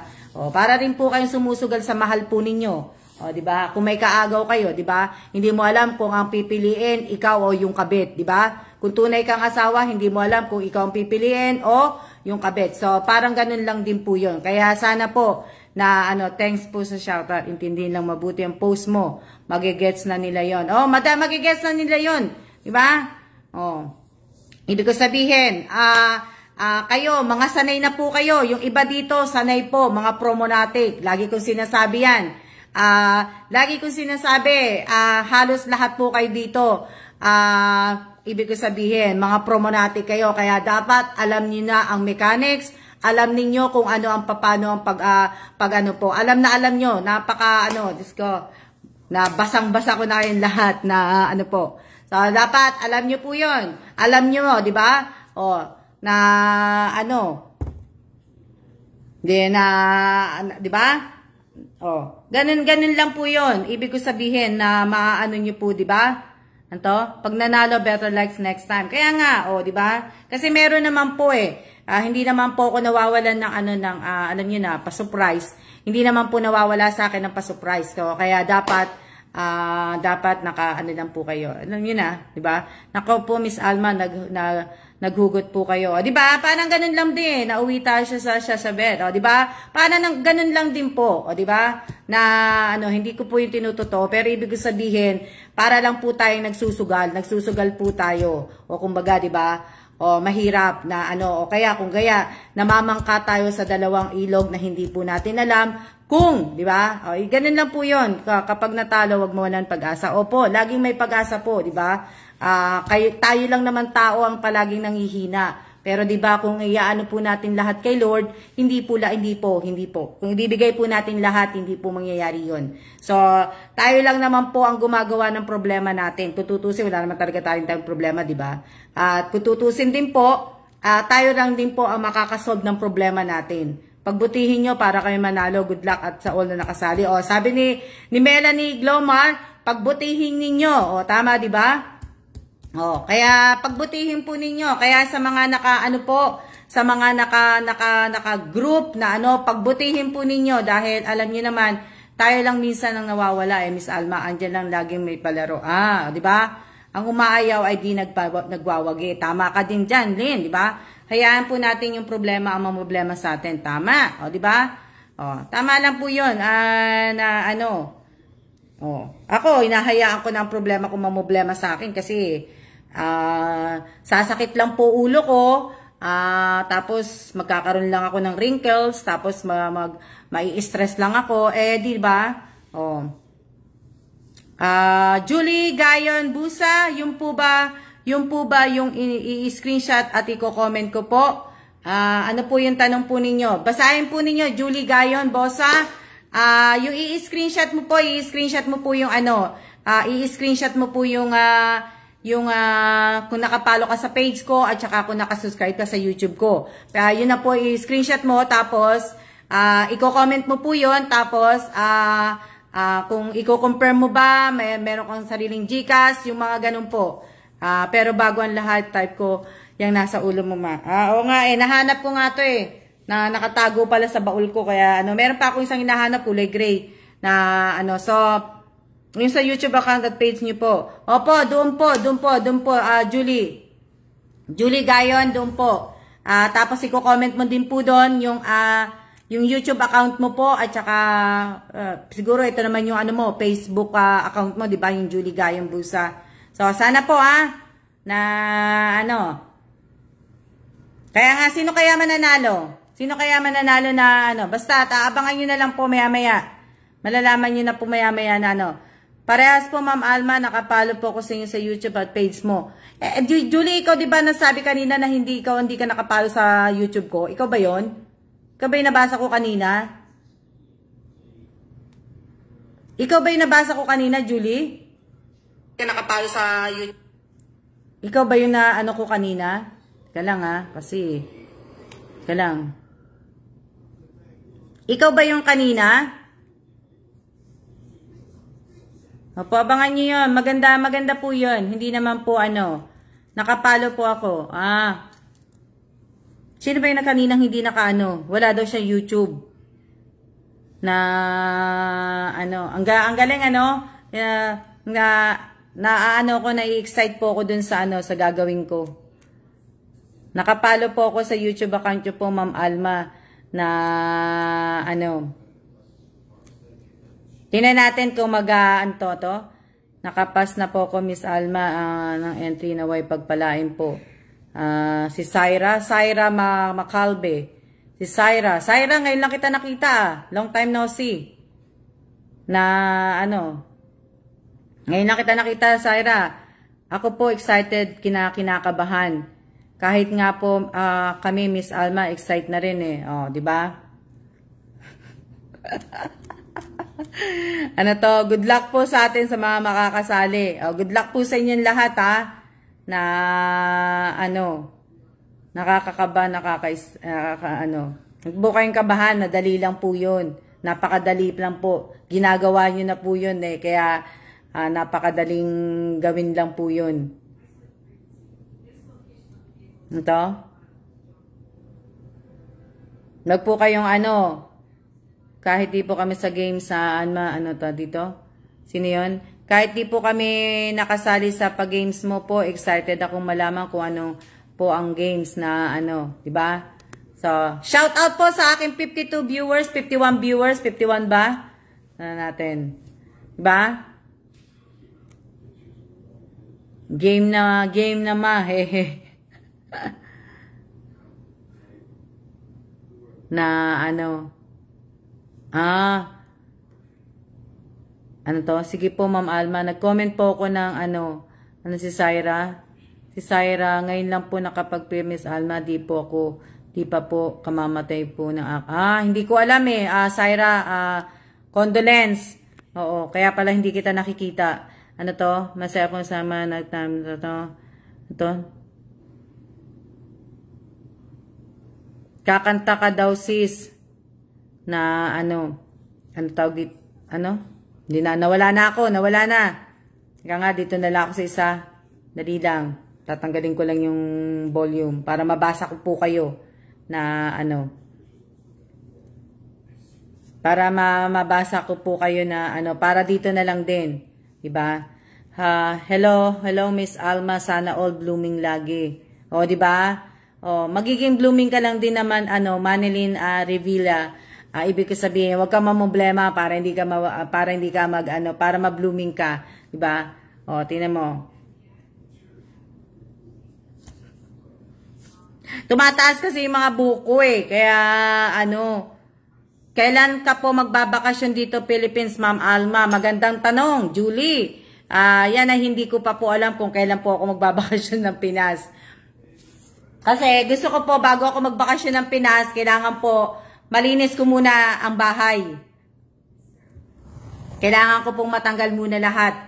A: Para rin po kayong sumusugal sa mahal po ninyo. di ba? Kung may kaagaw kayo, di ba? Hindi mo alam kung ang pipiliin ikaw o yung kabit, di ba? Kung tunay kang asawa, hindi mo alam kung ikaw ang pipiliin o yung kabit. So, parang ganun lang din po yun. Kaya sana po na thanks po sa shoutout. Intindihin lang mabuti ang post mo. Magigets na nila yon. Madam, magigets na nila yon. Di ba? Ibig ko sabihin, kayo, mga sanay na po kayo. Yung iba dito, sanay po, mga promonatic. Lagi kong sinasabi yan. Halos lahat po kayo dito. Ibig ko sabihin, mga promonatic kayo. Kaya dapat alam niyo na ang mechanics. Alam niyo kung ano ang paano ang Alam niyo, Diyos ko, na basang-basa ko na kayo lahat na po. So, dapat alam niyo po yun. Alam niyo, di ba? Di ba? Ganun lang po yun. Ibig ko sabihin na maano niyo po, di ba? Pag nanalo, better likes next time. Kaya nga, di ba? Kasi meron naman po hindi naman po ako nawawalan ng alam niyo na, pa-surprise. Hindi naman po nawawala sa akin ng pa-surprise. So, kaya dapat dapat ano lang po kayo. Alam niyo na, 'di ba? Nako po Miss Alma, naghugot po kayo. 'Di ba? Parang ganun lang din. Nauwi tayo siya sa bed. 'Di ba? Parang ganun lang din po. 'Di ba? Na hindi ko po yung tinutotoo, pero ibig sabihin, para lang po tayong nagsusugal po tayo. O kumbaga, 'di ba? O mahirap na o kaya kung namamangka tayo sa dalawang ilog na hindi po natin alam kung, di ba? O, ganun lang po 'yon. Kapag natalo, wag mawalan pag-asa. Opo, laging may pag-asa po, di ba? Tayo lang naman tao ang palaging nanghihina. Pero di ba kung iaano po natin lahat kay Lord, hindi po. Kung ibibigay po natin lahat, hindi po mangyayari 'yon. So, tayo lang naman po ang gumagawa ng problema natin. Kung tutusin, wala naman talaga tayong problema, di ba? At kung tutusin din po, tayo lang din po ang makakasolve ng problema natin. Pagbutihin nyo para kayo manalo. Good luck at sa all na nakasali. O, sabi ni Melanie Glomar, pagbutihin ninyo. O, tama, di ba? O, kaya pagbutihin po ninyo. Kaya sa mga sa mga naka-group na pagbutihin po ninyo. Dahil alam niyo naman, tayo lang minsan ang nawawala Miss Alma. Andyan lang laging may palaro. Di ba? Ang umaayaw ay di nagwawagi. Tama ka din dyan, Lynn, di ba? Hayaan po natin yung problema ang problema sa atin. Tama. O, di ba? O, tama lang po yun. Ako, hinahayaan ko na ang problema kung problema sa akin kasi sasakit lang po ulo ko. Tapos, magkakaroon lang ako ng wrinkles. Tapos, mai-stress lang ako. Di ba? Julie Gayon Busa, yung po ba yung i-screenshot at i-comment ko po? Ano po yung tanong po ninyo? Basahin po ninyo, Julie Gayon Busa. Yung i-screenshot mo po yung i-screenshot mo po yung kung nakapalo ka sa page ko at saka kung nakasubscribe ka sa YouTube ko. Yun na po, i-screenshot mo tapos i-comment mo po yun tapos kung i-confirm mo ba, meron kang sariling GCash, yung mga ganun po. Pero bago ang lahat, type ko yung nasa ulo mo, ma. Oo nga nahanap ko nga to na nakatago pala sa baul ko. Kaya meron pa akong isang hinahanap, kulay gray. Na so, yung sa YouTube account at page niyo po. Opo, doon po, Julie Gayon, doon po. Tapos i-comment mo din po doon yung YouTube account mo po at saka siguro ito naman yung Facebook account mo, 'di ba? Yung Julie Gayon Busa. So sana po na kaya nga sino kaya mananalo? Sino kaya mananalo na basta abangan niyo na lang po maya-maya. Malalaman niyo na po maya-maya na Parehas po Ma'am Alma, nakapalo po ko sa inyo sa YouTube at page mo. Julie, ikaw 'di ba nasabi kanina na hindi ka nakapalo sa YouTube ko? Ikaw ba 'yon? Ikaw ba yung nabasa ko kanina? Ikaw ba yung nabasa ko kanina, Julie? Nakapalo sa YouTube. Ikaw ba yung ko kanina? Teka lang kasi. Teka lang. Ikaw ba yung kanina? Opo, abangan nyo yun. Maganda po yun. Hindi naman po nakapalo po ako. Sino ba yung kaninang hindi wala daw siya YouTube. Na, ang galing ko, na-excite po ako dun sa sa gagawin ko. Nakapalo po ako sa YouTube account nyo po, Ma'am Alma, na, tingnan natin kung to. Nakapas na po ako, Miss Alma, ng entry na way pagpalain po. Si Syra Macalbe. Si Syra, ngayon lang kita nakita. Long time no see. Na ngayon lang kita nakita, Syra. Ako po excited, kinakabahan. Kahit nga po kami, Miss Alma, excited na rin di ba? Good luck po sa atin sa mga makakasali. Good luck po sa inyong lahat na nakakakaba, huwag po kayong kabahan, madali lang po yun. Napakadali lang po. Ginagawa nyo na po yun kaya napakadaling gawin lang po yun. Ito. Huwag po kayong kahit di po kami sa game sa dito. Sino yun? Kahit di po kami nakasali sa pag-games mo po, excited akong malaman kung ano po ang games na ano, di ba? So, shout out po sa aking 52 viewers, 51 viewers, 51 ba? Ano natin? Di ba? Game na ma, hehe. Na ano? Ano to? Sige po, Ma'am Alma. Nag-comment po ako ng ano si Syra. Si Syra, ngayon lang po nakapag-pay, Miss Alma. Di pa po kamamatay po ng hindi ko alam eh. Syra, condolence. Oo, kaya pala hindi kita nakikita. Ano to? Masaya po sama ito. Kakanta ka daw sis na ano tawag dito? Ano? Hindi na, nawala na. Kaya nga, dito na lang ako sa isa. Dali lang. Tatanggalin ko lang yung volume para mabasa ko po kayo na ano. Para mabasa ko po kayo na ano, para dito na lang din. Diba? Hello, Miss Alma, sana all blooming lagi. O, diba? O, magiging blooming ka lang din naman, ano, Manilyn Revilla. Ibig ko sabihin, huwag ka mamblema para hindi ka para ma-blooming ka, 'di ba? O, tingnan mo. Tumataas kasi yung mga buko eh. Kaya ano, kailan ka po magbabakasyon dito Philippines, Ma'am Alma? Magandang tanong, Julie. Yan ay hindi ko pa po alam kung kailan po ako magbabakasyon ng Pinas. Kasi gusto ko po bago ako magbakasyon ng Pinas, kailangan po malinis ko muna ang bahay. Kailangan ko pong matanggal muna lahat.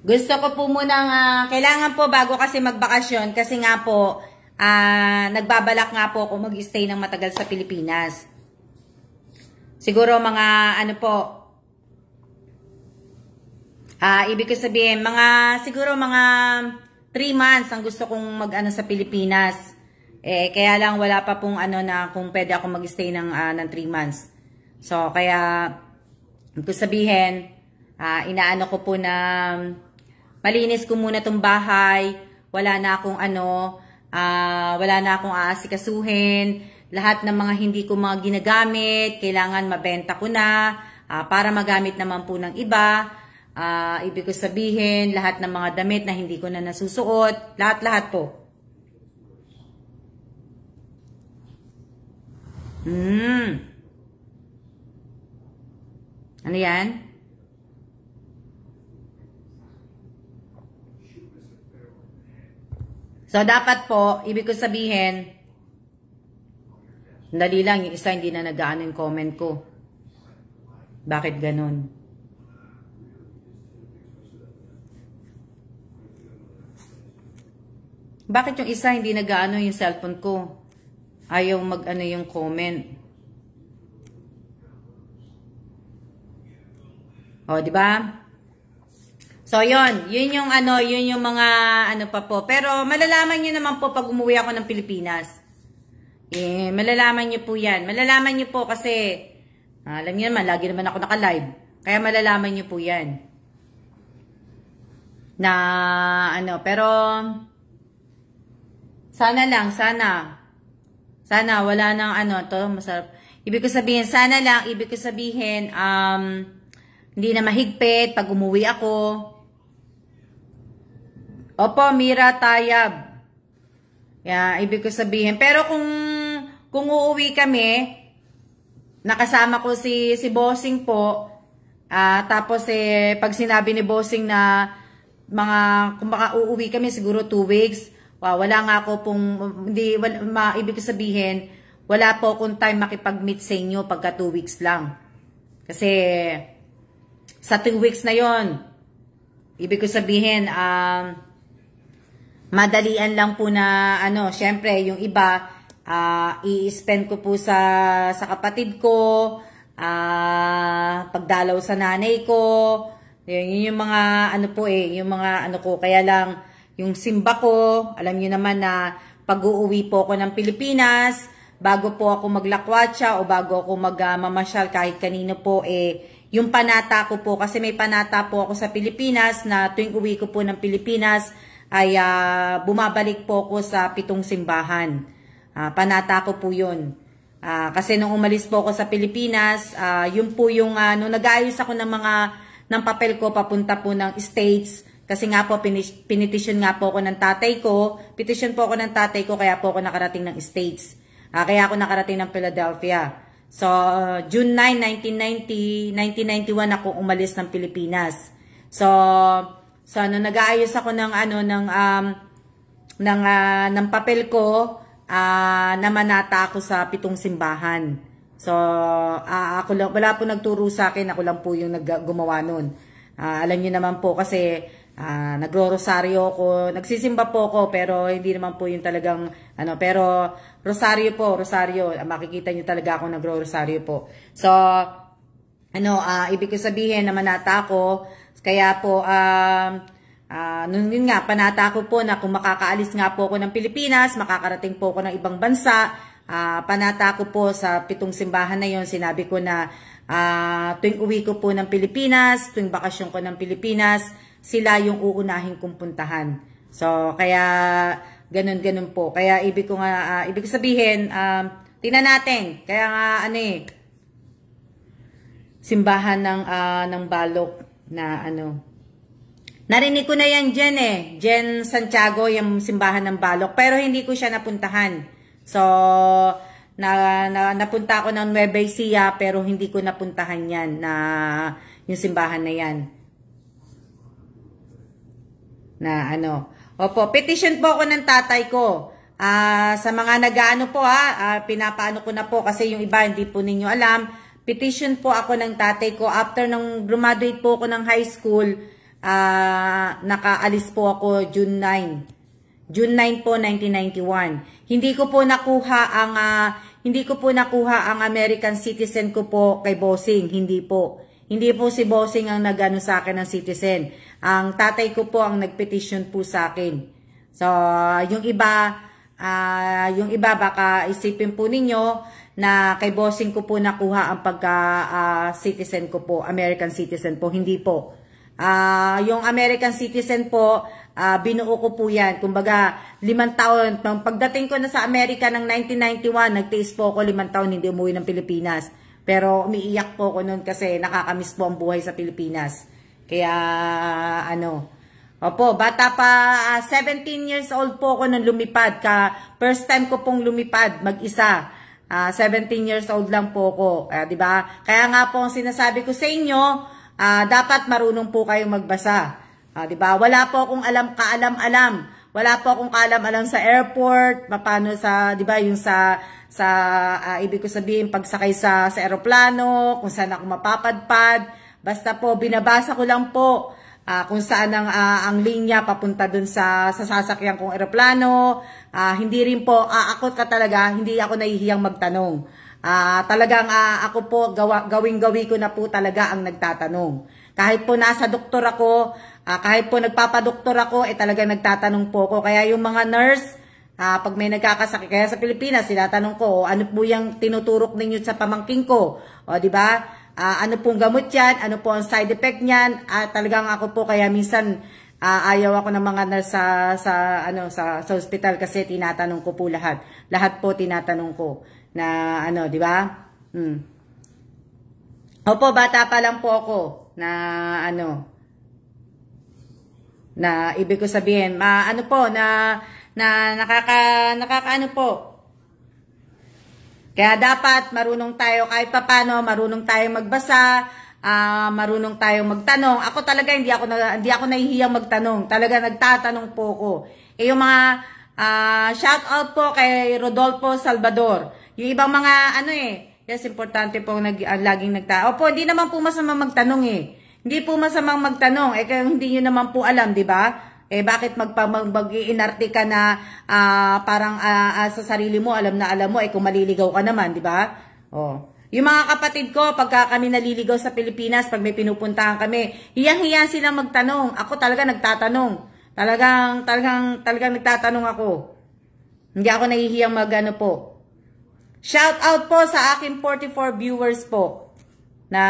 A: Gusto ko po muna, kailangan po bago kasi magbakasyon, kasi nga po, nagbabalak nga po ako mag-stay ng matagal sa Pilipinas. Siguro mga, ano po, ibig ko sabihin, siguro mga 3 months ang gusto kong mag-ano sa Pilipinas. Kaya lang wala pa pong ano na kung pwede ako mag-stay ng 3 months. So, kaya, ibig ko sabihin, inaano ko po na malinis ko muna tong bahay, wala na akong wala na akong aasikasuhin, lahat ng mga hindi ko mga ginagamit, kailangan mabenta ko na, para magamit naman po ng iba. Ibig ko sabihin, lahat ng mga damit na hindi ko na nasusuot, lahat-lahat po. Ano yan? So, dapat po, ibig ko sabihin, dali lang, yung isa hindi na nag-aano yung comment ko. Bakit ganun? Bakit yung isa hindi nag-aano yung cellphone ko? Ayaw mag-ano yung comment. O, di ba? So, yun yung ano, yun yung mga ano pa po. Pero malalaman niyo naman po pag umuwi ako ng Pilipinas. Malalaman niyo po yan. Malalaman niyo po kasi, alam niyo naman, lagi naman ako naka-live. Kaya malalaman niyo po yan. Na, ano, pero sana lang, sana wala nang ano, to masarap. Ibig ko sabihin, sana lang, ibig ko sabihin, hindi na mahigpit pag umuwi ako. Opo, Mira Tayab. Ibig ko sabihin. Pero kung uuwi kami, nakasama ko si Bossing po, tapos pag sinabi ni Bossing na kung baka uuwi kami siguro 2 weeks, wala nga ako pong, ibig sabihin, wala po akong time makipag-meet sa inyo pagka 2 weeks lang. Kasi, sa 2 weeks na yon, ibig ko sabihin, madalian lang po na, syempre, yung iba, i-spend ko po sa kapatid ko, pagdalaw sa nanay ko, yun yung mga, yung mga, ko, kaya lang, yung simba ko, alam niyo naman na pag-uuwi po ako ng Pilipinas, bago po ako maglakwatsa o bago ako magmamasyal kahit kanino po, yung panata ko po, kasi may panata po ako sa Pilipinas na tuwing uwi ko po ng Pilipinas ay bumabalik po ako sa 7 simbahan. Panata ko po yun. Kasi nung umalis po ako sa Pilipinas, yun po yung nung nag-aayos ako ng papel ko papunta po ng States, kasi nga po pinitisyon nga po ako ng tatay ko, petition po ako ng tatay ko, kaya po ako nakarating ng States. Kaya ako nakarating ng Philadelphia. So, June 9, 1991 ako umalis ng Pilipinas. So nag-aayos ako ng papel ko, namanata ako sa 7 simbahan. So, ako lang, wala po nagturo sa akin, ako lang po yung gumawa nun. Alam niyo naman po kasi nagro-rosaryo ko, nagsisimba po ako, pero hindi naman po yung talagang pero rosaryo po, makikita niyo talaga ako nagro-rosaryo po. So ibig ko sabihin na manata ako, kaya po yun nga, panata ko po na kung makakaalis nga po ako ng Pilipinas, makakarating po ako ng ibang bansa, panata ko po sa 7 simbahan na yon. Sinabi ko na tuwing uwi ko po ng Pilipinas, tuwing bakasyon ko ng Pilipinas, sila yung uunahin kong puntahan. So, kaya ganun po. Kaya ibig ko sabihin, tingnan natin. Kaya nga simbahan ng Balok na narinig ko na yan Jen Santiago, yung simbahan ng Balok, pero hindi ko siya napuntahan. So, napunta ako ng Nueva Ecija, pero hindi ko napuntahan yan, yung simbahan na yan. Opo, petition po ako ng tatay ko. Sa mga nag-aano po pinapaano ko na po kasi yung iba hindi po ninyo alam. Petition po ako ng tatay ko after nung graduate po ako ng high school. Nakaalis po ako June 9 po 1991. Hindi ko po nakuha ang American citizen ko po kay Bossing. Hindi po si Bossing ang nagano sa akin ng citizen. Ang tatay ko po ang nagpetition po sa akin. So, yung iba baka isipin po ninyo na kay Bossing ko po nakuha ang pagka-citizen ko po, American citizen po. Hindi po. Yung American citizen po, binuo ko po yan. Kumbaga, 5 taon. Pagdating ko na sa Amerika ng 1991, nagtiis po ako 5 taon, hindi umuwi ng Pilipinas. Pero umiiyak po ako noon kasi nakakamiss po ang buhay sa Pilipinas. Kaya, opo, bata pa, 17 years old po ako nung lumipad. First time ko pong lumipad, mag-isa. 17 years old lang po ako. Diba? Kaya nga po ang sinasabi ko sa inyo, dapat marunong po kayong magbasa. Diba? Wala po akong kaalam-alam. Wala po akong kaalam-alam sa airport, paano diba, yung ibig ko sabihin, pagsakay sa eroplano, kung saan ako mapapadpad. Basta po, binabasa ko lang po kung saan ang linya papunta dun sa sasakyan kong eroplano. Hindi rin po, ako talaga, hindi ako nahihiyang magtanong. Talagang ako po, gawing-gawi ko na po talaga ang nagtatanong. Kahit po nasa doktor ako, kahit po nagpapadoktor ako, talagang nagtatanong po ako. Kaya yung mga nurse, pag may nagkakasakit, kaya sa Pilipinas, tinatanong ko, ano po yung tinuturok ninyo sa pamangking ko? O, di ba? Ano pong gamot yan? Ano po ang side effect niyan? Talagang ako po, kaya minsan, ayaw ako ng mga nurse sa hospital kasi tinatanong ko po lahat. Lahat po tinatanong ko na di ba? Opo, bata pa lang po ako na na ibig ko sabihin, nakakaano po. Kaya dapat marunong tayo kahit papaano, marunong tayong magbasa, marunong tayong magtanong. Ako talaga hindi ako nahihiyang magtanong. Talaga nagtatanong po ako. Yung mga shout out po kay Rodolfo Salvador. Yung ibang mga yes, importante po laging nagtanong. Opo, hindi naman po masama magtanong Hindi po masamang magtanong. Kaya hindi nyo naman po alam, di ba? Bakit mag-iinarte ka na parang sa sarili mo, alam mo, kung maliligaw ka naman, di ba? Yung mga kapatid ko, pagka kami naliligaw sa Pilipinas, pag may pinupuntahan kami, hiyang-hiyan silang magtanong. Ako talaga nagtatanong. Talagang nagtatanong ako. Hindi ako nahihiyang mag-ano po. Shout out po sa aking 44 viewers po na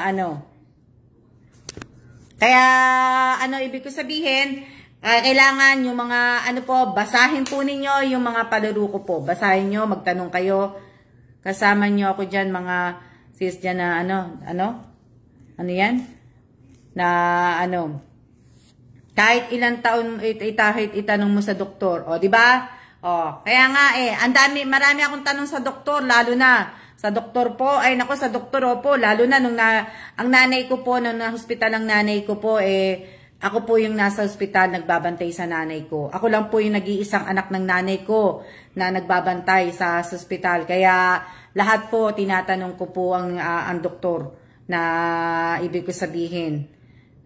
A: ano. Kaya ano ibig ko sabihin, kailangan yung mga ano po, basahin po ninyo yung mga palaro ko po. Basahin nyo, magtanong kayo. Kasama nyo ako dyan mga sis dyan na ano yan? Na ano, kahit ilang taon itanong mo sa doktor. O, di ba? Oh, kaya nga marami akong tanong sa doktor, lalo na sa doktor po, sa doktor po, lalo na nung ang nanay ko po, nung na-hospital ang nanay ko po, ako po yung nasa hospital, nagbabantay sa nanay ko. Ako lang po yung nag-iisang anak ng nanay ko na nagbabantay sa hospital. Kaya lahat po, tinatanong ko po ang doktor na ibig ko sabihin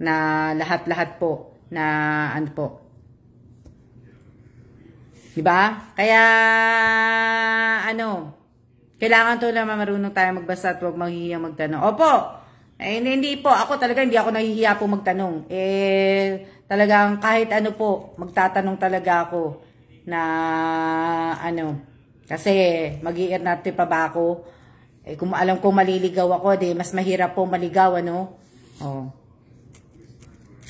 A: na lahat-lahat po na ano po. Diba? Kaya, kailangan to naman marunong tayo magbasa at huwag mahihiyang magtanong. Opo, hindi po. Ako talaga, hindi ako nahihiya po magtanong. Talagang kahit ano po, magtatanong talaga ako na, kasi mag-i-irnate pa ba ako? Kung alam ko maliligaw ako, mas mahirap po maligaw, Oh.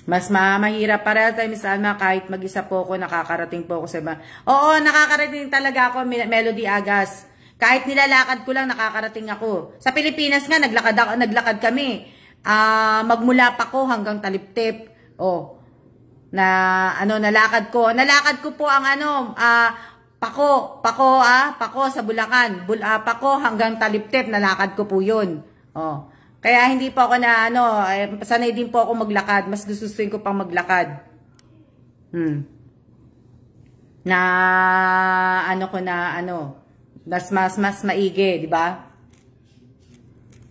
A: Mas mahirap para sa Miss Alma kahit mag-isa po ako, nakakarating po ako sa iba. Oo, nakakarating talaga ako, Melody Agas. Kahit nilalakad ko lang, nakakarating ako. Sa Pilipinas nga, naglakad kami. Magmula pa ko hanggang Taliptip. Oh. Nalakad ko. Nalakad ko po ang Pako sa Bulacan. Pako hanggang Taliptip, nalakad ko po yun. Oh. Kaya hindi po ako sanay din po ako maglakad. Mas gustuin ko pang maglakad. Mas maigi, di ba?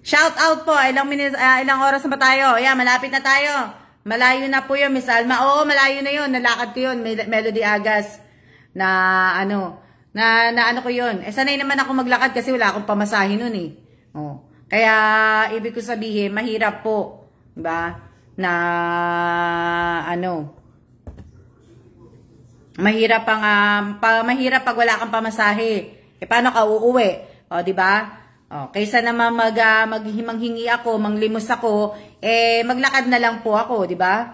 A: Shout out po. Ilang oras na ba tayo? Yeah, malapit na tayo. Malayo na po yun, Miss Alma. Oo, malayo na yun. Nalakad ko yun, Melody Agas. Ko yun. Sanay naman ako maglakad kasi wala akong pamasahin nun Oh. Kaya, ibig ko sabihin, mahirap po, diba? Mahirap mahirap pag wala kang pamasahe. Paano ka uuwi? O, diba? O, kaysa naman maghimanghingi ako, manglimos ako, maglakad na lang po ako, diba?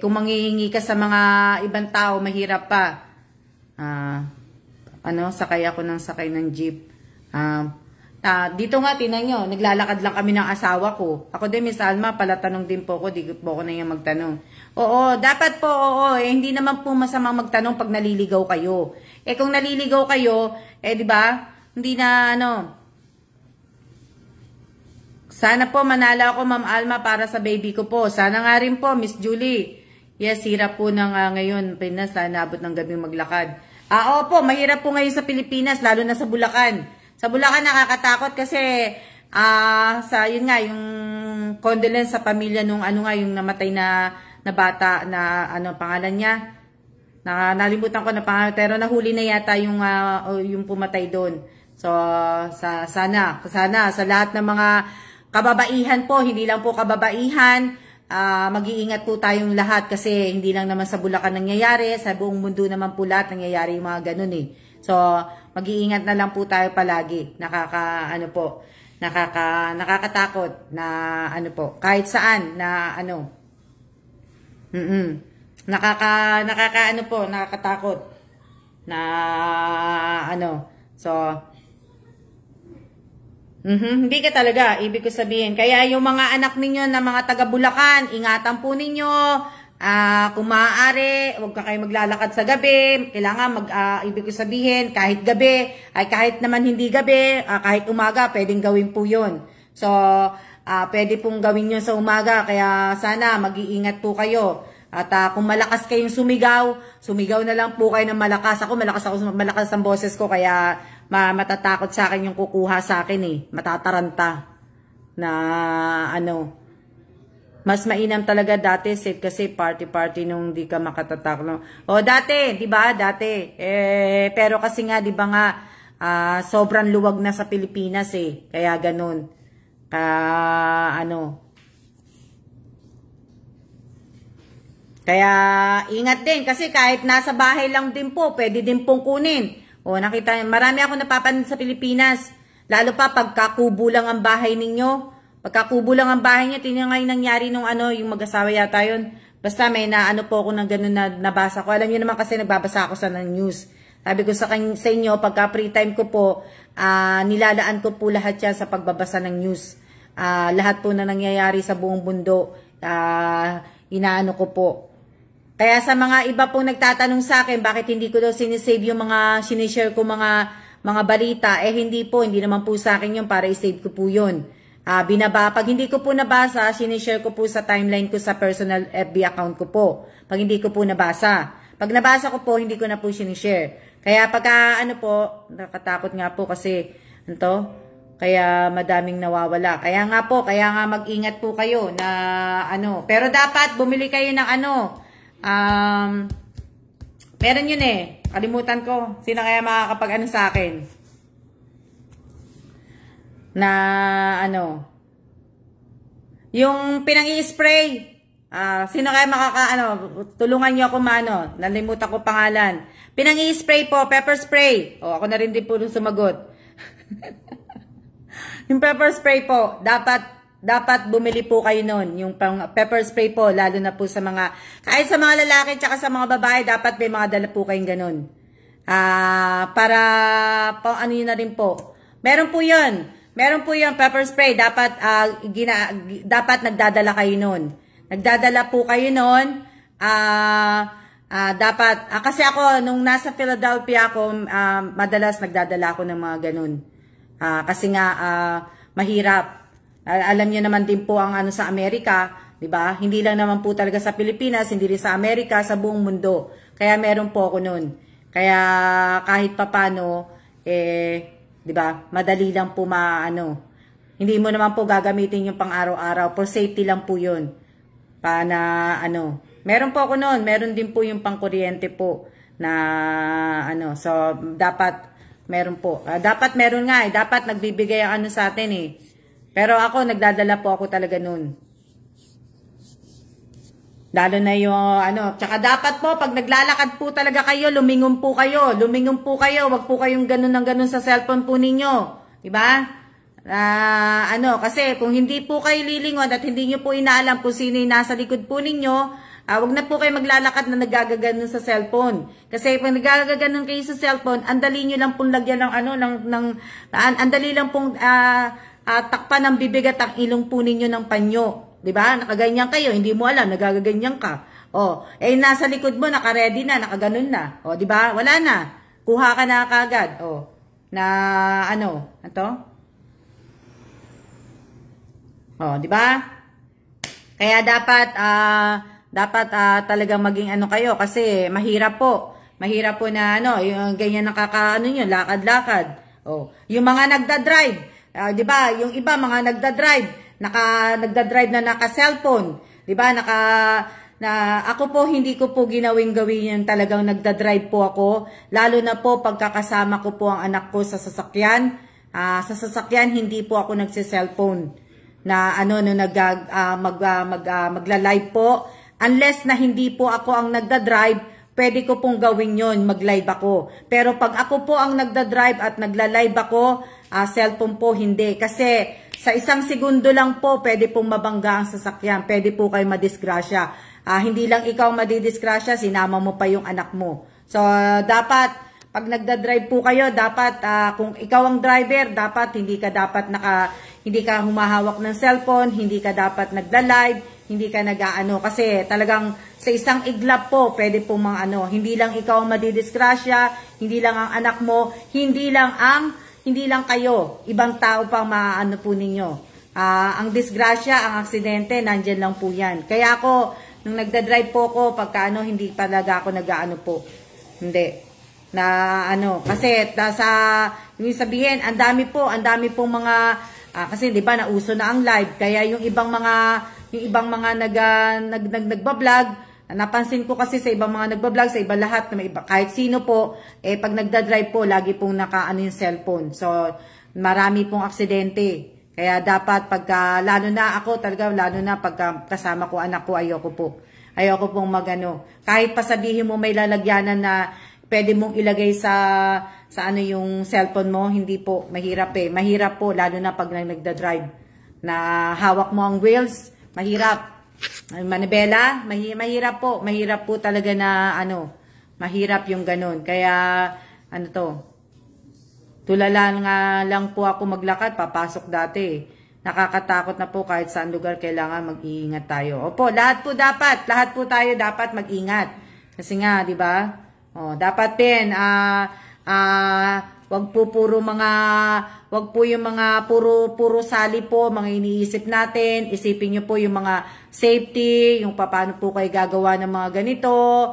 A: Kung manghihingi ka sa mga ibang tao, mahirap pa. Sakay ako ng jeep. Dito nga, tinan nyo, naglalakad lang kami ng asawa ko. Ako din, Miss Alma, palatanong din po ko, di po ako na yung magtanong. Oo, dapat po, hindi naman po masamang magtanong pag naliligaw kayo. Kung naliligaw kayo, di ba, hindi na, sana po manalo ako, Ma'am Alma, para sa baby ko po. Sana nga rin po, Miss Julie. Yes, hirap po na ngayon, Pinas, naabot ng gabi maglakad. Opo, mahirap po ngayon sa Pilipinas, lalo na sa Bulacan. Sa Bulacan nakakatakot kasi yun nga yung condolence sa pamilya nung yung namatay na bata na pangalan niya. Nalimutan ko na pangalan pero nahuli na yata yung pumatay doon. So sana sa lahat ng mga kababaihan po, hindi lang po kababaihan, mag-iingat po tayong lahat kasi hindi lang naman sa Bulacan nangyayari, sa buong mundo naman po lahat nangyayari yung mga ganun So, mag-iingat na lang po tayo palagi. Nakakatakot na kahit saan na nakakatakot na So, hindi ka talaga, ibig ko sabihin. Kaya yung mga anak ninyo na mga taga Bulacan, ingatan po ninyo. Kung maaari, huwag ka kayo maglalakad sa gabi. Kailangan ibig ko sabihin, kahit gabi, ay kahit naman hindi gabi, kahit umaga, pwedeng gawin po yun. So, pwede pong gawin yun sa umaga. Kaya sana, mag-iingat po kayo. At kung malakas kayong sumigaw na lang po kayo ng malakas. Malakas ang boses ko, kaya matatakot sa akin yung kukuha sa akin matataranta na mas mainam talaga dati, safe kasi party nung di ka makatatak. O dati, di ba? Dati. Pero kasi nga, di ba nga, sobrang luwag na sa Pilipinas Kaya ganun. Kaya ingat din kasi kahit nasa bahay lang din po, pwede din pong kunin. O nakita, marami ako napapanood sa Pilipinas. Lalo pa pagkakubo lang ang bahay ninyo. Pagkakubo lang ang bahay niya, tingnan nga yung nangyari nung yung mag-asawa yata yun. Basta may naano po ako ng ganun na nabasa ko. Alam niyo naman kasi nagbabasa ako sa news. Sabi ko sa inyo, pagka free time ko po, nilalaan ko po lahat yan sa pagbabasa ng news. Lahat po na nangyayari sa buong mundo, inaano ko po. Kaya sa mga iba pong nagtatanong sa akin, bakit hindi ko daw sinisave yung mga sinishare ko mga balita, hindi naman po sa akin yun para isave ko po yun. Pag hindi ko po nabasa, sinishare ko po sa timeline ko sa personal FB account ko po. Pag hindi ko po nabasa. Pag nabasa ko po, hindi ko na po sinishare. Kaya pagka nakatakot nga po kasi, kaya madaming nawawala. Kaya nga mag-ingat po kayo na Pero dapat bumili kayo ng meron yun kalimutan ko. Sino kaya makakapag sa akin? Na yung pinang-i-spray. Sino kaya tulungan niyo ako nalimutan ko pangalan. Pinang-i-spray po, pepper spray. Ako na rin din po sumagot. Yung pepper spray po, dapat bumili po kayo nun. Yung pepper spray po, lalo na po sa kahit sa mga lalaki tsaka sa mga babae, dapat may mga dala po kayong ganun. Para yun na rin po. Meron po yun, pepper spray. Dapat nagdadala kayo nun. Nagdadala po kayo nun. Kasi ako, nung nasa Philadelphia ako, madalas nagdadala ako ng mga ganun. Kasi nga, mahirap. Alam niyo naman din po ang sa Amerika, 'di ba? Hindi lang naman po talaga sa Pilipinas, hindi rin sa Amerika, sa buong mundo. Kaya meron po ako noon. Kaya kahit papano 'di ba? Madali lang po Hindi mo naman po gagamitin yung pang-araw-araw, for safety lang po 'yun. Meron po ako noon, meron din po yung pang-kuryente po na so dapat meron po. Dapat meron nga dapat nagbibigay ang sa atin Pero ako, nagdadala po ako talaga nun. Lalo na yung tsaka dapat po, pag naglalakad po talaga kayo, lumingon po kayo. Wag po kayong ganun sa cellphone po ninyo. Diba? Kasi kung hindi po kayo lilingon at hindi nyo po inaalam kung sino yung nasa likod po ninyo, wag na po kayo maglalakad na nagagaganon sa cellphone. Kasi pag nagagaganon kayo sa cellphone, andali nyo lang pong lagyan andali lang pong, takpan ng bibig at ang ilong po ninyo ng panyo. Diba? Nakaganyan kayo, hindi mo alam, nagagaganyan ka. Nasa likod mo, nakaredy na, nakaganon na. Diba? Wala na. Kuha ka na kagad. Diba? Kaya dapat talagang maging kayo kasi mahirap po. Mahirap po na yung ganyan yun, lakad-lakad. Yung mga nagda-drive, 'di ba? Yung iba mga nagda-drive na naka-cellphone, 'di ba? Ako po hindi ko po gawin yung talagang nagda-drive po ako, lalo na po pagkakasama ko po ang anak ko sa sasakyan. Sa sasakyan hindi po ako nagse-cellphone na magla-live po. Unless na hindi po ako ang nagda-drive, pwede ko pong gawin yon, mag-live ako. Pero pag ako po ang nagda-drive at nagla-live ako, cellphone po hindi. Kasi sa isang segundo lang po, pwede pong mabangga ang sasakyan. Pwede po kayo madisgrasya. Hindi lang ikaw madidisgrasya, sinama mo pa yung anak mo. So, dapat, pag nagda-drive po kayo, dapat, kung ikaw ang driver, dapat hindi ka humahawak ng cellphone, hindi ka dapat nagla-live, hindi ka kasi talagang sa isang iglap po, pwede po hindi lang ikaw ang madidisgrasya, hindi lang ang anak mo, hindi lang kayo, ibang tao pang po ninyo. Ang disgrasya, ang aksidente, nandyan lang po yan. Kaya ako, nung nagda-drive po ako, pagka hindi talaga ako po. Hindi. Kasi yung sabihin, ang dami pong mga, kasi di ba nauso na ang live, kaya yung ibang mga nagbablog, napansin ko kasi sa ibang mga nagbablog, sa iba lahat, kahit sino po, pag nagda-drive po, lagi pong yung cellphone. So, marami pong aksidente. Kaya dapat lalo na ako talaga, lalo na pagka kasama ko anak ko, ayoko po. Ayoko pong magano. Kahit pa sabihin mo may lalagyanan na pwede mong ilagay sa ano yung cellphone mo, hindi po, mahirap eh. Mahirap po, lalo na pag nagda-drive. Na hawak mo ang wheels, mahirap. Manibela, mahirap po. Mahirap po talaga na ano, mahirap yung ganun. Kaya, ano to, tulala nga lang po ako maglakad, papasok dati. Nakakatakot na po kahit saan lugar kailangan mag-iingat tayo. Opo, lahat po tayo dapat mag-ingat. Kasi nga, di ba? Oh, dapat din, wag po yung mga puro sali po, mga iniisip natin. Isipin nyo po yung mga safety, yung paano po kayo gagawa ng mga ganito.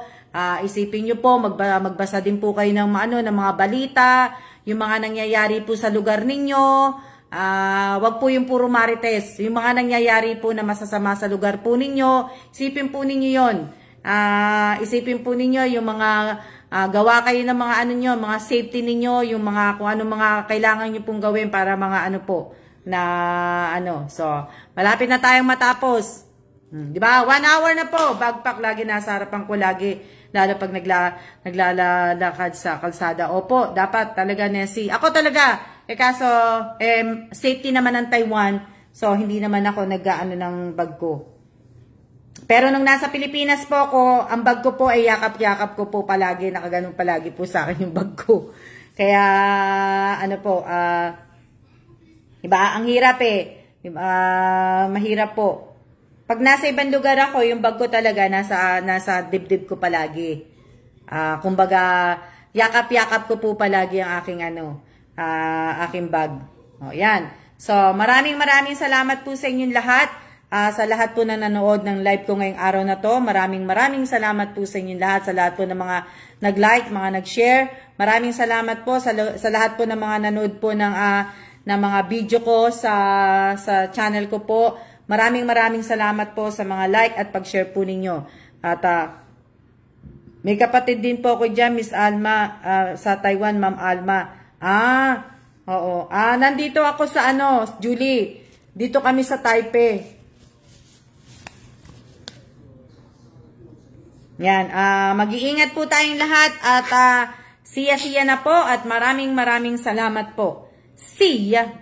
A: Isipin nyo po, magbasa din po kayo ng mga balita, yung mga nangyayari po sa lugar ninyo. Wag po yung puro marites. Yung mga nangyayari po na masasama sa lugar po ninyo, isipin po ninyo yon. Isipin po ninyo yung mga gawa kayo ng mga mga safety ninyo, yung mga kung ano mga kailangan nyo pong gawin para mga So, malapit na tayong matapos. Di ba? 1 hour na po. Bagpak lagi nasa harapan ko lagi. Lalo pag naglalakad sa kalsada. Opo, dapat talaga, Nessie. Ako talaga. Kaso, safety naman ng Taiwan. So, hindi naman ako nag-aano ng bag ko. Pero nung nasa Pilipinas po ako, ang bag ko po ay yakap-yakap ko po palagi. Nakaganon palagi po sa akin yung bag ko. Kaya, diba? Ang hirap eh. Diba? Mahirap po. Pag nasa ibang lugar ako, yung bag ko talaga nasa dibdib ko palagi. Kumbaga, yakap-yakap ko po palagi ang aking aking bag. O, yan. So, maraming salamat po sa inyong lahat. Sa lahat po na nanood ng live ko ngayong araw na to. Maraming salamat po sa inyong lahat. Sa lahat po ng mga nag-like, mga nag-share. Maraming salamat po sa lahat po ng mga nanood po ng mga video ko sa channel ko po. Maraming salamat po sa mga like at pag-share po ninyo. At may kapatid din po ako dyan, Miss Alma, sa Taiwan, Ma'am Alma. Oo. Nandito ako sa Julie. Dito kami sa Taipei. Yan. Mag-iingat po tayong lahat at siya na po at maraming salamat po. See ya!